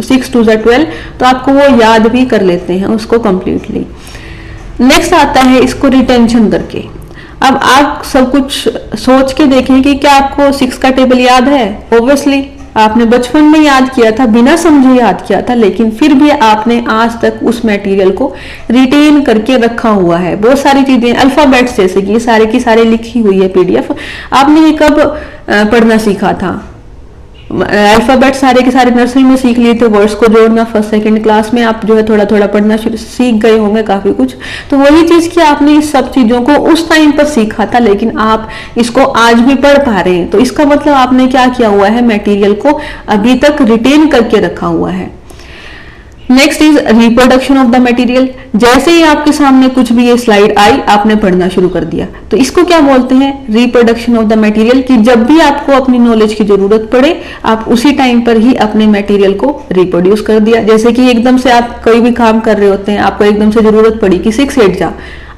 6 2 12, तो आपको वो याद भी कर लेते हैं उसको कंप्लीटली। नेक्स्ट आता है इसको रिटेंशन करके। अब आप सब कुछ सोच के देखें कि क्या आपको 6 का टेबल याद है। ऑब्वियसली आपने बचपन में याद किया था, बिना समझे याद किया था, लेकिन फिर भी आपने आज तक उस मटेरियल को रिटेन करके रखा हुआ है। बहुत सारी चीजें, अल्फाबेट्स जैसे कि ये सारे की सारे लिखी हुई है पीडीएफ। आपने ये कब पढ़ना सीखा था, अल्फाबेट सारे के सारे नर्सरी में सीख लिए थे, वर्ड्स को जोड़ना फर्स्ट सेकंड क्लास में आप जो है थोड़ा थोड़ा पढ़ना सीख गए होंगे काफी कुछ। तो वही चीज कि आपने इस सब चीजों को उस टाइम पर सीखा था, लेकिन आप इसको आज भी पढ़ पा रहे हैं। तो इसका मतलब आपने क्या किया हुआ है, मटेरियल को अभी तक रिटेन करके रखा हुआ है। Next is reproduction of the material. जैसे ही आपके सामने कुछ भी ये स्लाइड आई, आपने पढ़ना शुरू कर दिया, तो इसको क्या बोलते हैं, रिप्रोडक्शन ऑफ द मटेरियल। कि जब भी आपको अपनी नॉलेज की जरूरत पड़े, आप उसी टाइम पर ही अपने मटेरियल को रिप्रोड्यूस कर दिया। जैसे कि एकदम से आप कोई भी काम कर रहे होते हैं, आपको एकदम से जरूरत पड़ी कि 6 8 जा,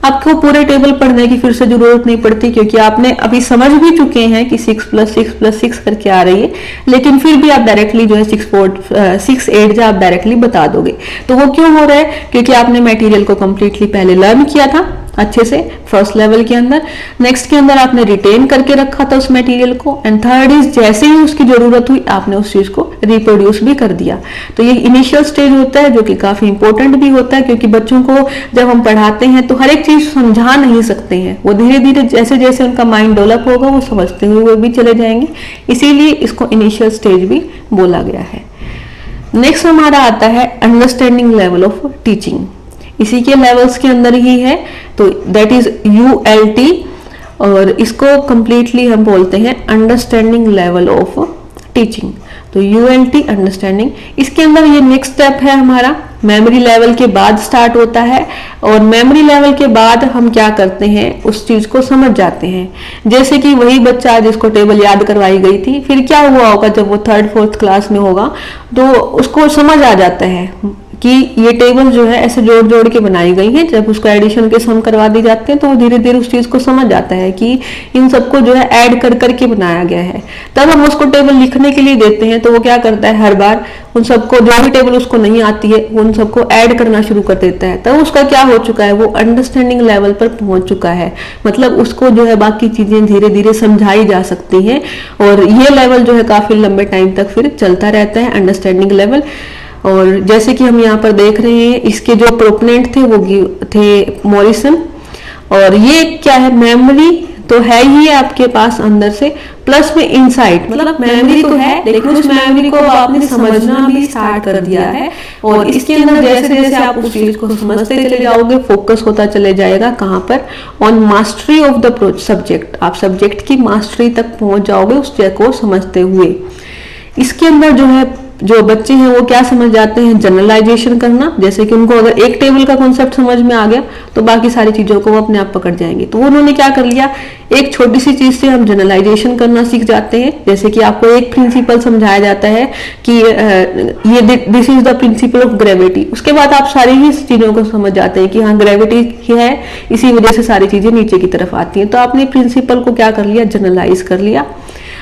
आपको पूरे टेबल पढ़ने की फिर से जरूरत नहीं पड़ती, क्योंकि आपने अभी समझ भी चुके हैं कि 6 + 6 + 6 करके आ रही है। लेकिन फिर भी आप डायरेक्टली जो है 6 8 जा आप डायरेक्टली बता दोगे। तो वो क्यों हो रहा है, क्योंकि आपने मटेरियल को कंप्लीटली पहले लर्न किया था अच्छे से फर्स्ट लेवल के अंदर। नेक्स्ट के अंदर आपने रिटेन करके रखा था उस मटेरियल को। एंड थर्ड इज जैसे ही उसकी जरूरत हुई, आपने उस चीज को रिप्रोड्यूस भी कर दिया। तो ये इनिशियल स्टेज होता है, जो कि काफी इंपॉर्टेंट भी होता है, क्योंकि बच्चों को जब हम पढ़ाते हैं तो हर एक चीज समझा नहीं सकते हैं। वो धीरे धीरे जैसे जैसे उनका माइंड डेवलप होगा, वो समझते हुए वो भी चले जाएंगे। इसीलिए इसको इनिशियल स्टेज भी बोला गया है। नेक्स्ट हमारा आता है अंडरस्टैंडिंग लेवल ऑफ टीचिंग। इसी के लेवल्स के अंदर ही है, तो दैट इज ULT, और इसको कंप्लीटली हम बोलते हैं अंडरस्टैंडिंग लेवल ऑफ टीचिंग। तो ULT अंडरस्टैंडिंग, इसके अंदर ये नेक्स्ट स्टेप है हमारा, मेमोरी लेवल के बाद स्टार्ट होता है। और मेमोरी लेवल के बाद हम क्या करते हैं, उस चीज को समझ जाते हैं। जैसे कि वही बच्चा जिसको टेबल याद करवाई गई थी, फिर क्या हुआ होगा जब वो 3rd 4th क्लास में होगा, तो उसको समझ आ जाता है कि ये टेबल जो है ऐसे जोड़ जोड़ के बनाई गई है। जब उसको एडिशन के सम करवा दी जाते हैं, तो वो धीरे धीरे उस चीज को समझ जाता है कि इन सबको जो है ऐड कर करके बनाया गया है। तब हम उसको टेबल लिखने के लिए देते हैं, तो वो क्या करता है, हर बार उन सबको, जो भी टेबल उसको नहीं आती है, उन सबको ऐड करना शुरू कर देता है। तब उसका क्या हो चुका है, वो अंडरस्टैंडिंग लेवल पर पहुंच चुका है। मतलब उसको जो है बाकी चीजें धीरे धीरे समझाई जा सकती हैं, और ये लेवल जो है काफी लंबे टाइम तक फिर चलता रहता है, अंडरस्टैंडिंग लेवल। और जैसे कि हम यहाँ पर देख रहे हैं, इसके जो प्रोपोनेंट थे वो थे मॉरिसन। और ये क्या है, मेमोरी तो है ही आपके पास अंदर से, प्लस में इनसाइट, मतलब मेमोरी तो है, लेकिन उस मेमोरी को आपने समझना भी स्टार्ट कर दिया है। और इसके अंदर जैसे जैसे आप उस चीज को समझते चले जाओगे, फोकस होता चले जाएगा कहाँ पर, on mastery of the subject. आप सब्जेक्ट की मास्टरी तक पहुंच जाओगे उस चीज को समझते हुए। इसके अंदर जो है, जो बच्चे हैं वो क्या समझ जाते हैं, जनरलाइजेशन करना। जैसे कि उनको अगर एक टेबल का कॉन्सेप्ट समझ में आ गया, तो बाकी सारी चीजों को वो अपने आप पकड़ जाएंगे। तो उन्होंने क्या कर लिया, एक छोटी सी चीज से हम जनरलाइजेशन करना सीख जाते हैं। जैसे कि आपको एक प्रिंसिपल समझाया जाता है कि ये this is the principle of gravity, उसके बाद आप सारी ही चीजों को समझ जाते हैं कि हाँ ग्रेविटी है, इसी वजह से सारी चीजें नीचे की तरफ आती हैं। तो आपने प्रिंसिपल को क्या कर लिया, जनरलाइज कर लिया।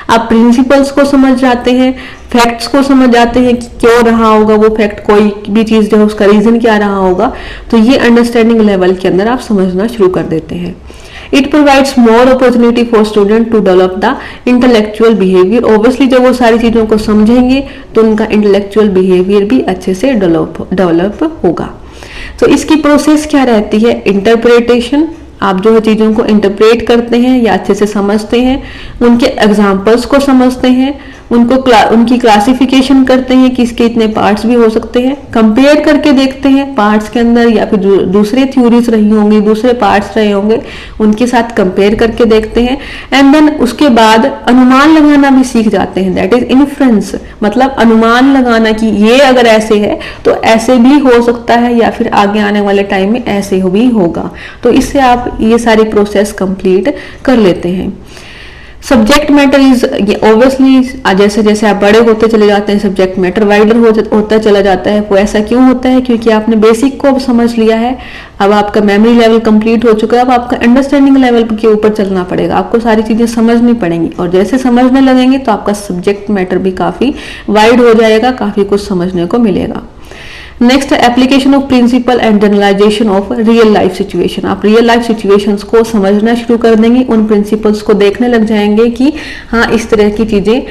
आप प्रिंसिपल्स को समझ जाते हैं, फैक्ट्स को समझ जाते हैं कि क्यों रहा होगा वो फैक्ट, कोई भी चीज जो है उसका रीजन क्या रहा होगा। तो ये अंडरस्टैंडिंग लेवल के अंदर आप समझना शुरू कर देते हैं। It provides more opportunity for student to develop the intellectual behaviour. Obviously जब वो सारी चीजों को समझेंगे तो उनका इंटेलेक्चुअल बिहेवियर भी अच्छे से डेवलप होगा। तो इसकी प्रोसेस क्या रहती है? इंटरप्रिटेशन, आप जो है चीजों को इंटरप्रेट करते हैं या अच्छे से समझते हैं, उनके एग्जाम्पल्स को समझते हैं, उनकी क्लासिफिकेशन करते हैं कि इसके इतने पार्ट्स भी हो सकते हैं, कंपेयर करके देखते हैं पार्ट्स के अंदर या फिर दूसरे थ्योरीज रही होंगी, दूसरे पार्ट्स रहे होंगे, उनके साथ कंपेयर करके देखते हैं। एंड देन उसके बाद अनुमान लगाना भी सीख जाते हैं, दैट इज इन्फ्रेंस, मतलब अनुमान लगाना कि ये अगर ऐसे है तो ऐसे भी हो सकता है या फिर आगे आने वाले टाइम में ऐसे भी होगा। तो इससे आप ये सारी प्रोसेस कंप्लीट कर लेते हैं। सब्जेक्ट मैटर इज ऑब्वियसली जैसे जैसे आप बड़े होते चले जाते हैं सब्जेक्ट मैटर वाइडर होता चला जाता है। वो ऐसा क्यों होता है? क्योंकि आपने बेसिक को अब समझ लिया है, अब आपका मेमोरी लेवल कंप्लीट हो चुका है, अब आपका अंडरस्टैंडिंग लेवल के ऊपर चलना पड़ेगा, आपको सारी चीजें समझनी पड़ेंगी और जैसे समझने लगेंगे तो आपका सब्जेक्ट मैटर भी काफी वाइड हो जाएगा, काफी कुछ समझने को मिलेगा। Next, application of principle and generalisation of real life situation. आप रियल लाइफ सिचुएशंस को समझना शुरू कर देंगे, उन प्रिंसिपल्स को देखने लग जाएंगे कि हाँ इस तरह की चीजें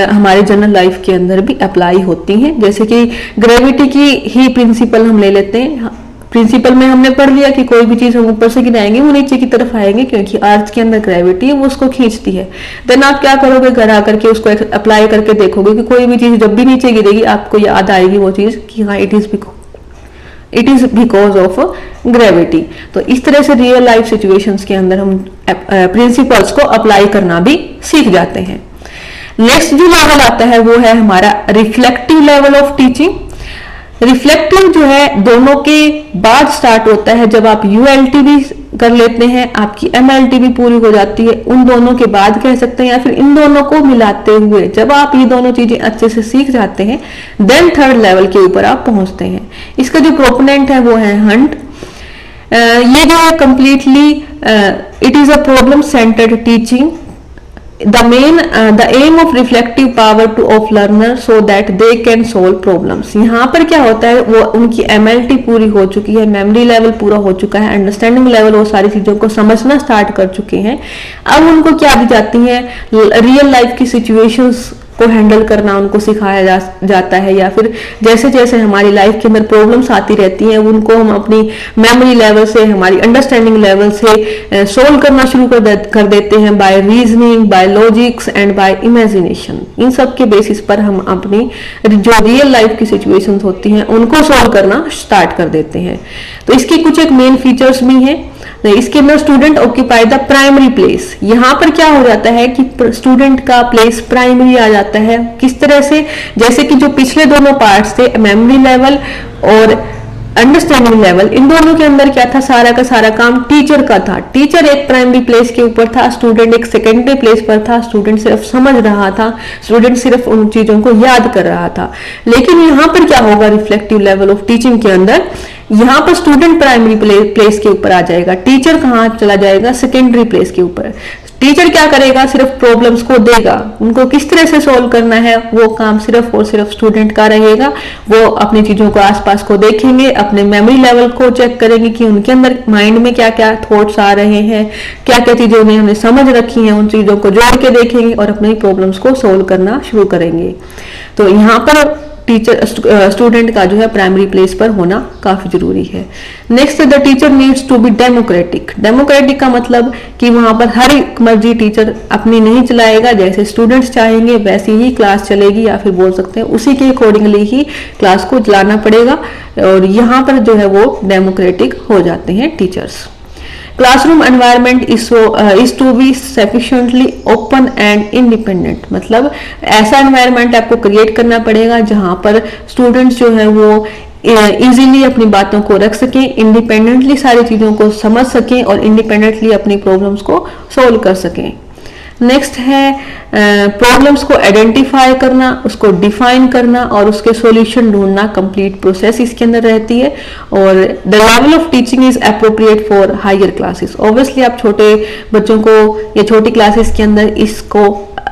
हमारे जनरल लाइफ के अंदर भी अप्लाई होती हैं। जैसे कि ग्रेविटी की ही प्रिंसिपल हम ले लेते हैं। प्रिंसिपल में हमने पढ़ लिया कि कोई भी चीज हम ऊपर से गिराएंगे वो नीचे की तरफ आएंगे क्योंकि अर्थ के अंदर ग्रेविटी है, वो उसको खींचती है। देन आप क्या करोगे, घर आकर के उसको अप्लाई करके देखोगे कि कोई भी चीज जब भी नीचे गिरेगी आपको याद आएगी वो चीज कि हाँ it is because of gravity. तो इस तरह से रियल लाइफ सिचुएशंस के अंदर हम प्रिंसिपल्स को अप्लाई करना भी सीख जाते हैं। नेक्स्ट जो लेवल आता है वो है हमारा reflective level of teaching. Reflective जो है दोनों के बाद स्टार्ट होता है, जब आप यूएलटी भी कर लेते हैं, आपकी एमएलटी भी पूरी हो जाती है, उन दोनों के बाद कह सकते हैं, या फिर इन दोनों को मिलाते हुए जब आप ये दोनों चीजें अच्छे से सीख जाते हैं देन थर्ड लेवल के ऊपर आप पहुंचते हैं। इसका जो प्रोपोनेंट है वो है हंट। ये जो है completely it is a problem centred teaching. the aim of reflective power to of learner so that they can solve problems। यहाँ पर क्या होता है, वो उनकी MLT पूरी हो चुकी है, मेमोरी लेवल पूरा हो चुका है, अंडरस्टैंडिंग लेवल वो सारी चीजों को समझना स्टार्ट कर चुके हैं। अब उनको क्या दी जाती है, रियल लाइफ की सिचुएशंस को हैंडल करना उनको सिखाया जाता है, या फिर जैसे जैसे हमारी लाइफ के अंदर प्रॉब्लम्स आती रहती हैं उनको हम अपनी मेमोरी लेवल से, हमारी अंडरस्टैंडिंग लेवल से सोल्व करना शुरू कर देते हैं by reasoning, by logics and by imagination. इन सब के बेसिस पर हम अपनी जो रियल लाइफ की सिचुएशंस होती हैं उनको सोल्व करना स्टार्ट कर देते हैं। तो इसके कुछ एक मेन फीचर्स भी हैं। इसके अंदर student occupy the primary place. यहाँ पर क्या हो जाता है कि स्टूडेंट का प्लेस प्राइमरी आ जाता है। किस तरह से, जैसे कि जो पिछले दोनों पार्ट्स थे मेमोरी लेवल और अंडरस्टैंडिंग लेवल, इन दोनों के अंदर क्या था, सारा का सारा काम टीचर का था। टीचर एक प्राइमरी प्लेस के ऊपर था, स्टूडेंट एक सेकेंडरी प्लेस पर था। स्टूडेंट सिर्फ समझ रहा था, स्टूडेंट सिर्फ उन चीजों को याद कर रहा था। लेकिन यहाँ पर क्या होगा, रिफ्लेक्टिव लेवल ऑफ टीचिंग के अंदर यहाँ पर स्टूडेंट प्राइमरी प्लेस के ऊपर आ जाएगा, टीचर कहाँ चला जाएगा, सेकेंडरी प्लेस के ऊपर। टीचर क्या करेगा, सिर्फ प्रॉब्लम्स को देगा, उनको किस तरह से सॉल्व करना है वो काम सिर्फ और सिर्फ स्टूडेंट का रहेगा। वो अपनी चीजों को आसपास को देखेंगे, अपने मेमोरी लेवल को चेक करेंगे कि उनके अंदर माइंड में क्या क्या थॉट्स आ रहे हैं, क्या क्या चीजें उन्हें समझ रखी हैं, उन चीजों को जोड़ के देखेंगे और अपनी प्रॉब्लम्स को सोल्व करना शुरू करेंगे। तो यहाँ पर स्टूडेंट का जो है प्राइमरी प्लेस पर होना काफी जरूरी है। Next, the teacher needs to be democratic. Democratic का मतलब कि वहां पर हर एक मर्जी टीचर अपनी नहीं चलाएगा, जैसे स्टूडेंट्स चाहेंगे वैसी ही क्लास चलेगी, या फिर बोल सकते हैं उसी के अकॉर्डिंगली ही क्लास को चलाना पड़ेगा। और यहाँ पर जो है वो डेमोक्रेटिक हो जाते हैं teachers. Classroom environment is to be sufficiently open and independent. मतलब ऐसा एनवायरनमेंट आपको क्रिएट करना पड़ेगा जहां पर स्टूडेंट्स जो है वो इजीली अपनी बातों को रख सकें, इंडिपेंडेंटली सारी चीजों को समझ सकें और इंडिपेंडेंटली अपनी प्रॉब्लम्स को सोल्व कर सकें। नेक्स्ट है प्रॉब्लम्स को आइडेंटिफाई करना, उसको डिफाइन करना और उसके सॉल्यूशन ढूंढना। कंप्लीट प्रोसेस इसके अंदर रहती है। और the level of teaching is appropriate for higher classes. Obviously आप छोटे बच्चों को या छोटी क्लासेस के अंदर इसको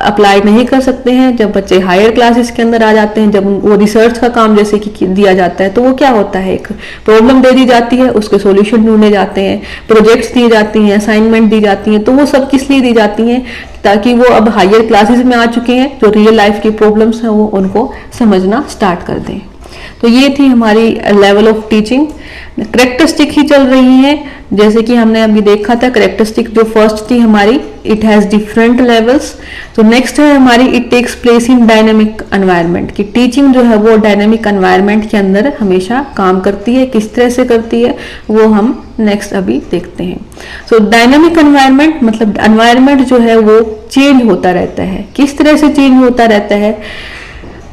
अप्लाई नहीं कर सकते हैं। जब बच्चे हायर क्लासेस के अंदर आ जाते हैं, जब वो रिसर्च का काम जैसे कि दिया जाता है, तो वो क्या होता है, एक प्रॉब्लम दे दी जाती है, उसके सॉल्यूशन ढूंढे जाते हैं, प्रोजेक्ट्स दी जाती हैं, असाइनमेंट दी जाती हैं। तो वो सब किस लिए दी जाती हैं, ताकि वो अब हायर क्लासेस में आ चुके हैं, जो रियल लाइफ की प्रॉब्लम्स हैं वो उनको समझना स्टार्ट कर दें। तो ये थी हमारी लेवल ऑफ टीचिंग। करेक्टरिस्टिक ही चल रही है, जैसे कि हमने अभी देखा था। करेक्टरिस्टिक जो फर्स्ट थी हमारी, इट हैज डिफरेंट लेवल्स। तो नेक्स्ट है हमारी, it takes place in dynamic environment, की टीचिंग जो है वो डायनेमिक एनवायरनमेंट के अंदर हमेशा काम करती है। किस तरह से करती है वो हम नेक्स्ट अभी देखते हैं। सो डायनेमिक एनवायरनमेंट मतलब एनवायरनमेंट जो है वो चेंज होता रहता है। किस तरह से चेंज होता रहता है,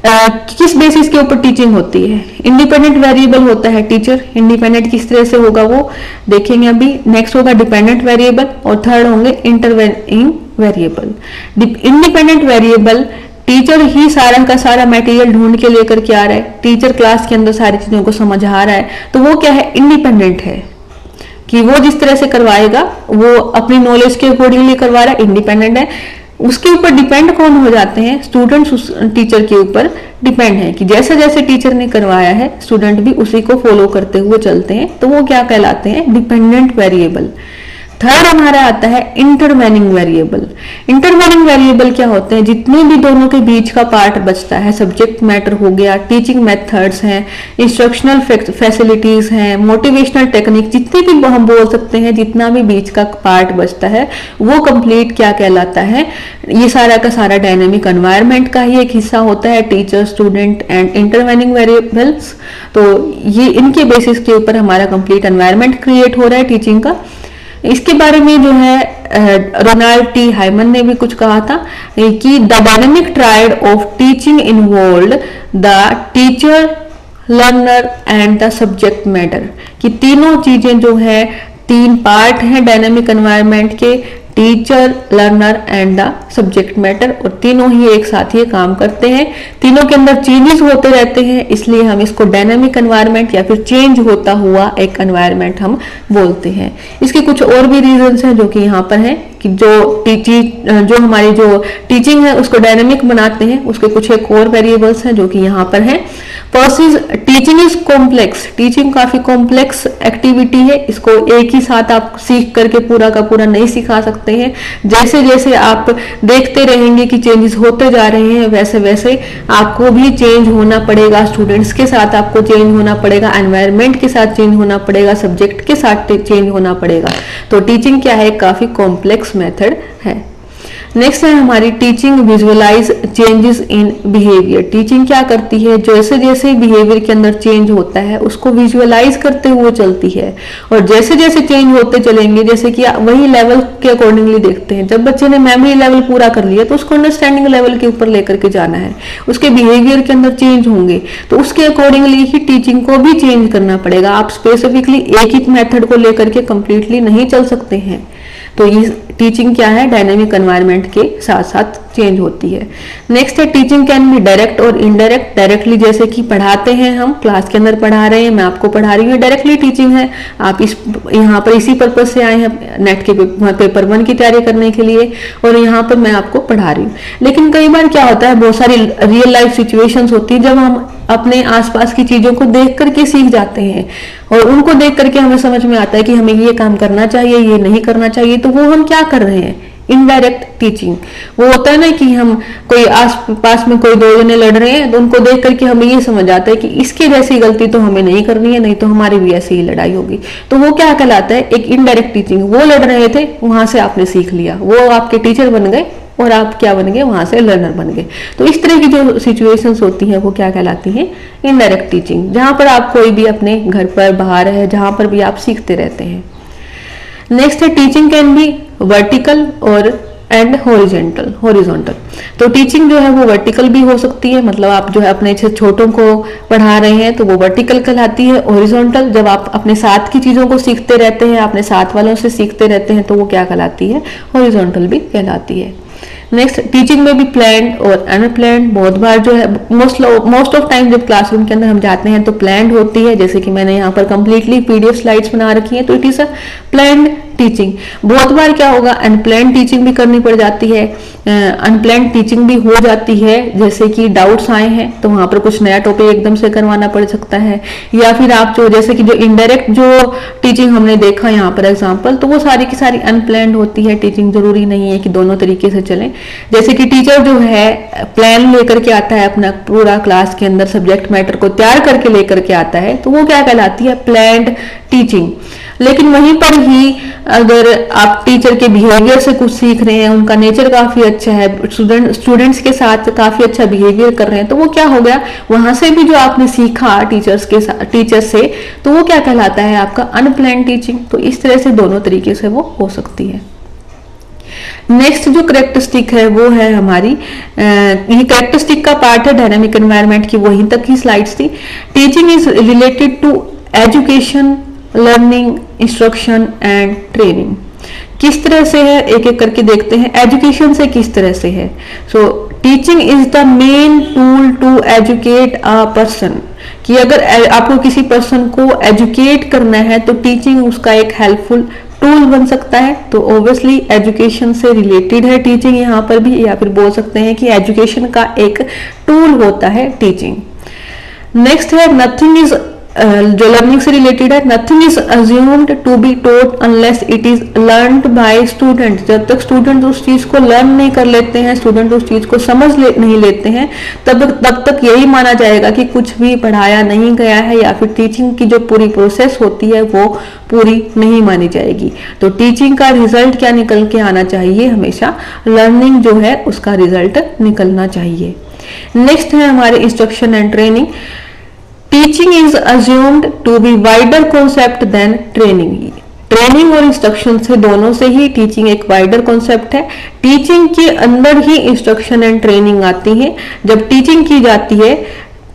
किस बेसिस के ऊपर टीचिंग होती है। इंडिपेंडेंट वेरिएबल होता है टीचर। इंडिपेंडेंट किस तरह से होगा वो देखेंगे अभी। नेक्स्ट होगा डिपेंडेंट वेरिएबल, और थर्ड होंगे intervening variable. Independent variable, teacher ही सारा का सारा मटेरियल ढूंढ के लेकर के आ रहा है, टीचर क्लास के अंदर सारी चीजों को समझा रहा है, तो वो क्या है, इंडिपेंडेंट है, कि वो जिस तरह से करवाएगा वो अपनी नॉलेज के अकॉर्डिंगली करवा रहा है, इंडिपेंडेंट है। उसके ऊपर डिपेंड कौन हो जाते हैं, स्टूडेंट्स उस टीचर के ऊपर डिपेंड है, कि जैसे जैसे टीचर ने करवाया है स्टूडेंट भी उसी को फॉलो करते हुए चलते हैं। तो वो क्या कहलाते हैं, डिपेंडेंट वेरिएबल। थर्ड हमारा आता है इंटरवेनिंग वेरिएबल। इंटरवेनिंग वेरिएबल क्या होते हैं, जितने भी दोनों के बीच का पार्ट बचता है, सब्जेक्ट मैटर हो गया, टीचिंग मेथड्स हैं, इंस्ट्रक्शनल फैसिलिटीज हैं, मोटिवेशनल टेक्निक, जितने भी हम बोल सकते हैं, जितना भी बीच का पार्ट बचता है वो कंप्लीट क्या कहलाता है, ये सारा का सारा डायनेमिक एनवायरनमेंट का ही एक हिस्सा होता है, teacher, student and intervening variables. तो ये इनके बेसिस के ऊपर हमारा कंप्लीट एनवायरनमेंट क्रिएट हो रहा है टीचिंग का। इसके बारे में जो है रोनाल्ड टी हाइमन ने भी कुछ कहा था कि the dynamic triad of teaching involved the teacher, learner and the subject matter, कि तीनों चीजें जो है, तीन पार्ट हैं डायनेमिक एनवायरनमेंट के, teacher, learner and the subject matter, और तीनों ही एक साथ ये काम करते हैं। तीनों के अंदर चेंजेस होते रहते हैं, इसलिए हम इसको डायनेमिक एनवायरनमेंट या फिर चेंज होता हुआ एक एनवायरनमेंट हम बोलते हैं। इसके कुछ और भी रीजंस हैं जो कि यहाँ पर हैं, कि जो हमारी जो टीचिंग है उसको डायनेमिक बनाते हैं, उसके कुछ एक और वेरिएबल्स हैं जो कि यहाँ पर हैं। First is teaching is complex. Teaching काफी कॉम्प्लेक्स एक्टिविटी है, इसको एक ही साथ आप सीख करके पूरा का पूरा नहीं सिखा सकते हैं। जैसे जैसे आप देखते रहेंगे कि चेंजेस होते जा रहे हैं, वैसे वैसे आपको भी चेंज होना पड़ेगा, स्टूडेंट्स के साथ आपको चेंज होना पड़ेगा, एनवायरनमेंट के साथ चेंज होना पड़ेगा, सब्जेक्ट के साथ चेंज होना पड़ेगा। तो टीचिंग क्या है, काफी कॉम्प्लेक्स मेथड है। नेक्स्ट है हमारी teaching visualise changes in behaviour. Teaching क्या करती है, जैसे जैसे बिहेवियर के अंदर चेंज होता है उसको विजुअलाइज करते हुए चलती है, और जैसे जैसे चेंज होते चलेंगे, जैसे कि वही लेवल के अकॉर्डिंगली देखते हैं। जब बच्चे ने मेमोरी लेवल पूरा कर लिया तो उसको अंडरस्टैंडिंग लेवल के ऊपर लेकर के जाना है, उसके बिहेवियर के अंदर चेंज होंगे, तो उसके अकॉर्डिंगली ही टीचिंग को भी चेंज करना पड़ेगा। आप स्पेसिफिकली एक ही मेथड को लेकर के कंप्लीटली नहीं चल सकते हैं। तो ये टीचिंग क्या है, डायनेमिक एनवायरनमेंट के साथ साथ चेंज होती है। नेक्स्ट है टीचिंग कैन बी डायरेक्ट और इनडायरेक्ट। डायरेक्टली जैसे कि पढ़ाते हैं, हम क्लास के अंदर पढ़ा रहे हैं, मैं आपको पढ़ा रही हूँ, डायरेक्टली टीचिंग है। आप इस यहाँ पर इसी पर्पज से आए हैं, नेट के पेपर 1 की तैयारी करने के लिए, और यहाँ पर मैं आपको पढ़ा रही हूँ। लेकिन कई बार क्या होता है, बहुत सारी रियल लाइफ सिचुएशंस होती है जब हम अपने आसपास की चीजों को देख करके सीख जाते हैं, और उनको देख करके हमें समझ में आता है कि हमें ये काम करना चाहिए, ये नहीं करना चाहिए। तो वो हम क्या कर रहे हैं, इनडायरेक्ट टीचिंग। वो होता है ना कि हम कोई आस पास में कोई दो जने लड़ रहे हैं, तो उनको देख करके हमें ये समझ आता है कि इसके जैसी गलती तो हमें नहीं करनी है, नहीं तो हमारी भी ऐसी ही लड़ाई होगी। तो वो क्या कहलाता है, एक इनडायरेक्ट टीचिंग। वो लड़ रहे थे, वहां से आपने सीख लिया, वो आपके टीचर बन गए और आप क्या बन गए, वहां से लर्नर बन गए। तो इस तरह की जो सिचुएशंस होती हैं वो क्या कहलाती हैं, इनडायरेक्ट टीचिंग, जहां पर आप कोई भी अपने घर पर, बाहर है, जहां पर भी आप सीखते रहते हैं। नेक्स्ट है टीचिंग कैन बी वर्टिकल और एंड हॉरिजॉन्टल। तो टीचिंग जो है वो वर्टिकल भी हो सकती है, मतलब आप जो है अपने छोटों को पढ़ा रहे हैं तो वो वर्टिकल कहलाती है। हॉरिजॉन्टल जब आप अपने साथ की चीजों को सीखते रहते हैं, अपने साथ वालों से सीखते रहते हैं, तो वो क्या कहलाती है, हॉरिजॉन्टल भी कहलाती है। नेक्स्ट टीचिंग में भी प्लान्ड और अनप्लान्ड। बहुत बार जो है मोस्ट ऑफ टाइम जब क्लासरूम के अंदर हम जाते हैं तो प्लान्ड होती है, जैसे कि मैंने यहाँ पर कंप्लीटली पीडीएफ स्लाइड्स बना रखी हैं, तो it is a planned teaching. बहुत बार क्या होगा, अनप्लान्ड टीचिंग भी करनी पड़ जाती है, अनप्लान्ड टीचिंग भी हो जाती है, जैसे कि डाउट्स आए हैं तो वहां पर कुछ नया टॉपिक एकदम से करवाना पड़ सकता है, या फिर आप जो जैसे कि जो इनडायरेक्ट जो टीचिंग हमने देखा यहाँ पर एग्जांपल, तो वो सारी की सारी अनप्लान्ड होती है टीचिंग। जरूरी नहीं है कि दोनों तरीके से चलें। जैसे कि टीचर जो है प्लान लेकर के आता है, अपना पूरा क्लास के अंदर सब्जेक्ट मैटर को तैयार करके लेकर के आता है, तो वो क्या कहलाती है, प्लान्ड टीचिंग। लेकिन वहीं पर ही अगर आप टीचर के बिहेवियर से कुछ सीख रहे हैं, उनका नेचर काफी अच्छा है, स्टूडेंट्स के साथ काफी अच्छा बिहेवियर कर रहे हैं, तो वो क्या हो गया, वहां से भी जो आपने सीखा टीचर से, तो वो क्या कहलाता है, आपका अनप्लान्ड टीचिंग। तो इस तरह से दोनों तरीके से वो हो सकती है। नेक्स्ट जो करेक्टरिस्टिक है वो है हमारी, ये करेक्टरिस्टिक का पार्ट है डायनामिक एनवायरनमेंट की, वहीं तक की स्लाइड्स थी। Teaching is related to education, learning, instruction and training. किस तरह से है, एक एक करके देखते हैं। एजुकेशन से किस तरह से है, so teaching is the main tool to educate a person, कि अगर आपको किसी पर्सन को एजुकेट करना है तो टीचिंग उसका एक हेल्पफुल टूल बन सकता है। तो ऑब्वियसली एजुकेशन से रिलेटेड है टीचिंग यहाँ पर भी, या फिर बोल सकते हैं कि एजुकेशन का एक टूल होता है टीचिंग। नेक्स्ट है नथिंग इज, जो लर्निंग से रिलेटेड है, nothing is assumed to be taught unless it is learned by student. जब तक स्टूडेंट उस चीज को लर्न नहीं कर लेते हैं, स्टूडेंट उस चीज को नहीं लेते हैं, तब तक यही माना जाएगा कि कुछ भी पढ़ाया नहीं गया है, या फिर टीचिंग की जो पूरी प्रोसेस होती है वो पूरी नहीं मानी जाएगी। तो टीचिंग का रिजल्ट क्या निकल के आना चाहिए, हमेशा लर्निंग जो है उसका रिजल्ट निकलना चाहिए। नेक्स्ट है हमारे instruction and training. Teaching is assumed to be wider concept than training. Training और इंस्ट्रक्शन से, दोनों से ही टीचिंग एक वाइडर कॉन्सेप्ट है। टीचिंग के अंदर ही इंस्ट्रक्शन एंड ट्रेनिंग आती है। जब टीचिंग की जाती है,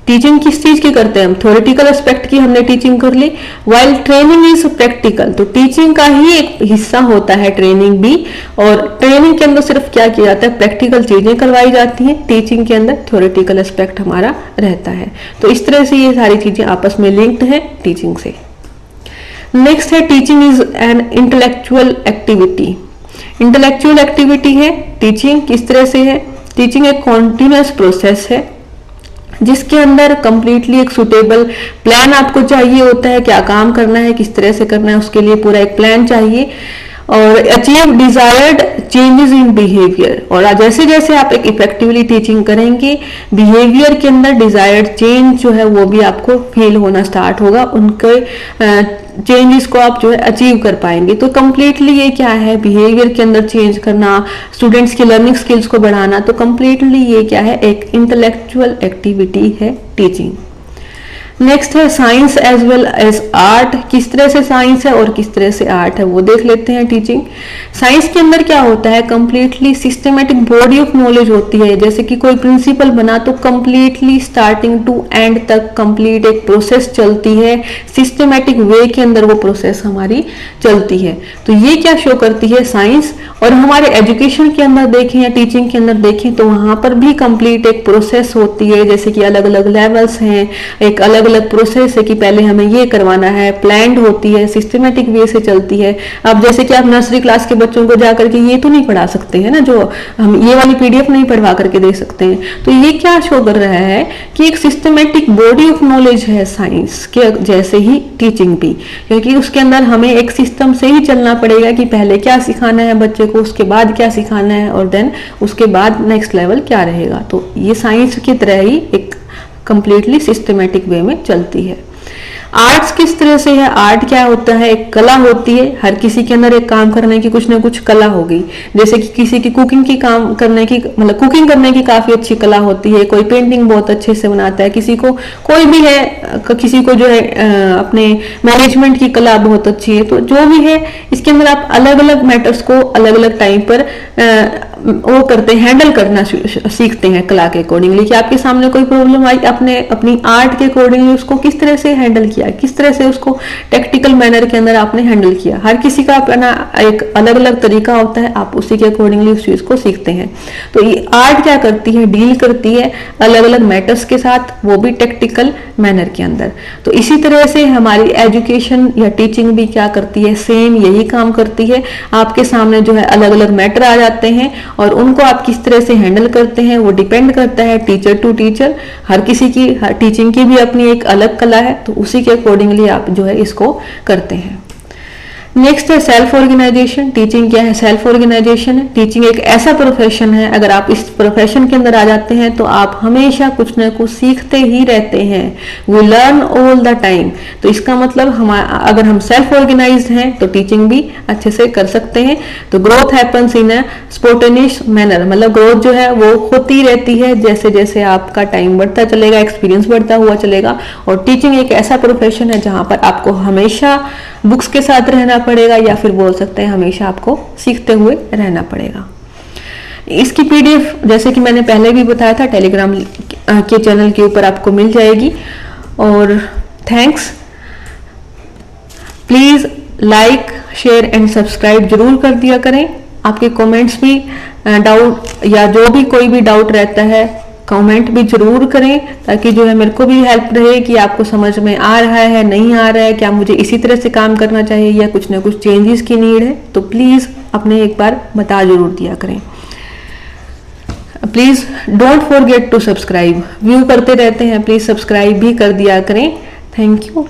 टीचिंग किस चीज की करते हैं हम, थ्योरेटिकल एस्पेक्ट की हमने टीचिंग कर ली, वाइल ट्रेनिंग इज प्रैक्टिकल। तो टीचिंग का ही एक हिस्सा होता है ट्रेनिंग भी, और ट्रेनिंग के अंदर सिर्फ क्या किया जाता है, प्रैक्टिकल चीजें करवाई जाती हैं, टीचिंग के अंदर थ्योरेटिकल एस्पेक्ट हमारा रहता है। तो इस तरह से ये सारी चीजें आपस में लिंक्ड है टीचिंग से। नेक्स्ट है teaching is an intellectual activity. Intellectual activity है टीचिंग। किस तरह से है, टीचिंग एक कॉन्टिन्यूअस प्रोसेस है जिसके अंदर कंप्लीटली एक सुटेबल प्लान आपको चाहिए होता है, क्या काम करना है, किस तरह से करना है, उसके लिए पूरा एक प्लान चाहिए, और achieve desired changes in behaviour. और जैसे जैसे आप एक इफेक्टिवली टीचिंग करेंगे, बिहेवियर के अंदर डिजायर्ड चेंज जो है वो भी आपको फील होना स्टार्ट होगा, उनके चेंजेस को आप जो है अचीव कर पाएंगे। तो कंप्लीटली ये क्या है, बिहेवियर के अंदर चेंज करना, स्टूडेंट्स की लर्निंग स्किल्स को बढ़ाना, तो कंप्लीटली ये क्या है, एक इंटेलेक्चुअल एक्टिविटी है टीचिंग। नेक्स्ट है science as well as art. किस तरह से साइंस है और किस तरह से आर्ट है वो देख लेते हैं। टीचिंग साइंस के अंदर क्या होता है, completely systematic body of knowledge होती है। जैसे कि कोई प्रिंसिपल बना तो कंप्लीटली स्टार्टिंग टू एंड तक कंप्लीट एक प्रोसेस चलती है, सिस्टमेटिक वे के अंदर वो प्रोसेस हमारी चलती है। तो ये क्या शो करती है, साइंस। और हमारे एजुकेशन के अंदर देखें या टीचिंग के अंदर देखें तो वहां पर भी कंप्लीट एक प्रोसेस होती है, जैसे कि अलग अलग लेवल्स हैं, एक अलग अलग प्रोसेस है कि पहले हमें ये करवाना है, प्लान्ड होती है, सिस्टमेटिक वे से चलती है। अब जैसे कि आप नर्सरी क्लास के बच्चों को जाकर के ये तो नहीं पढ़ा सकते हैं ना, जो हम ये वाली पीडीएफ नहीं पढ़वा करके दे सकते हैं। तो ये क्या शो कर रहा है कि एक सिस्टमेटिक बॉडी ऑफ नॉलेज है साइंस के जैसे ही टीचिंग भी, क्योंकि उसके अंदर हमें एक सिस्टम से ही चलना पड़ेगा कि पहले क्या सिखाना है बच्चे को, उसके बाद क्या सिखाना है, और देन उसके बाद नेक्स्ट लेवल क्या रहेगा। तो ये साइंस की तरह ही एक कंप्लीटली सिस्टमेटिक वे में चलती है। आर्ट्स किस तरह से है, आर्ट क्या होता है, एक कला होती है। हर किसी के अंदर एक काम करने की कुछ ना कुछ कला होगी। जैसे कि किसी की कुकिंग की काम करने की, मतलब कुकिंग करने की काफी अच्छी कला होती है, कोई पेंटिंग बहुत अच्छे से बनाता है, किसी को कोई भी है, किसी को जो है अपने मैनेजमेंट की कला बहुत अच्छी है। तो जो भी है इसके अंदर आप अलग अलग मैटर्स को अलग अलग टाइम पर वो करते हैं, हैंडल करना सीखते हैं कला के अकॉर्डिंगली, कि आपके सामने कोई प्रॉब्लम आई, आपने अपनी आर्ट के अकॉर्डिंगली उसको किस तरह से हैंडल किया, किस तरह से उसको टेक्टिकल मैनर के अंदर आपने हैंडल किया। हर किसी का अपना एक अलग अलग तरीका होता है, आप उसी के अकॉर्डिंगली उस चीज को सीखते हैं। तो ये आर्ट क्या करती है, डील करती है अलग अलग मैटर्स के साथ, वो भी टेक्टिकल मैनर के अंदर। तो इसी तरह से हमारी एजुकेशन या टीचिंग भी क्या करती है, सेम यही काम करती है। आपके सामने जो है अलग अलग मैटर आ जाते हैं और उनको आप किस तरह से हैंडल करते हैं वो डिपेंड करता है टीचर टू टीचर। हर किसी की टीचिंग की भी अपनी एक अलग कला है, तो उसी के अकॉर्डिंगली आप जो है इसको करते हैं। नेक्स्ट है सेल्फ ऑर्गेनाइजेशन। टीचिंग क्या है, सेल्फ ऑर्गेनाइजेशन है। टीचिंग एक ऐसा प्रोफेशन है, अगर आप इस प्रोफेशन के अंदर आ जाते हैं तो आप हमेशा कुछ ना कुछ सीखते ही रहते हैं। We learn all the time. तो इसका मतलब अगर हम सेल्फ ऑर्गेनाइज्ड हैं तो टीचिंग भी अच्छे से कर सकते हैं। तो growth happens in a spontaneous manner, मतलब ग्रोथ जो है वो होती रहती है जैसे जैसे आपका टाइम बढ़ता चलेगा, एक्सपीरियंस बढ़ता हुआ चलेगा। और टीचिंग एक ऐसा प्रोफेशन है जहां पर आपको हमेशा बुक्स के साथ रहना पड़ेगा, या फिर बोल सकते हैं हमेशा आपको सीखते हुए रहना पड़ेगा। इसकी पीडीएफ जैसे कि मैंने पहले भी बताया था टेलीग्राम के चैनल के ऊपर आपको मिल जाएगी। और thanks, please like share and subscribe जरूर कर दिया करें। आपके कमेंट्स भी डाउट या जो भी कोई भी डाउट रहता है कमेंट भी जरूर करें, ताकि जो है मेरे को भी हेल्प रहे कि आपको समझ में आ रहा है नहीं आ रहा है, क्या मुझे इसी तरह से काम करना चाहिए या कुछ ना कुछ चेंजेस की नीड है। तो प्लीज अपने एक बार बता जरूर दिया करें। Please don't forget to subscribe. View करते रहते हैं, प्लीज सब्सक्राइब भी कर दिया करें। Thank you.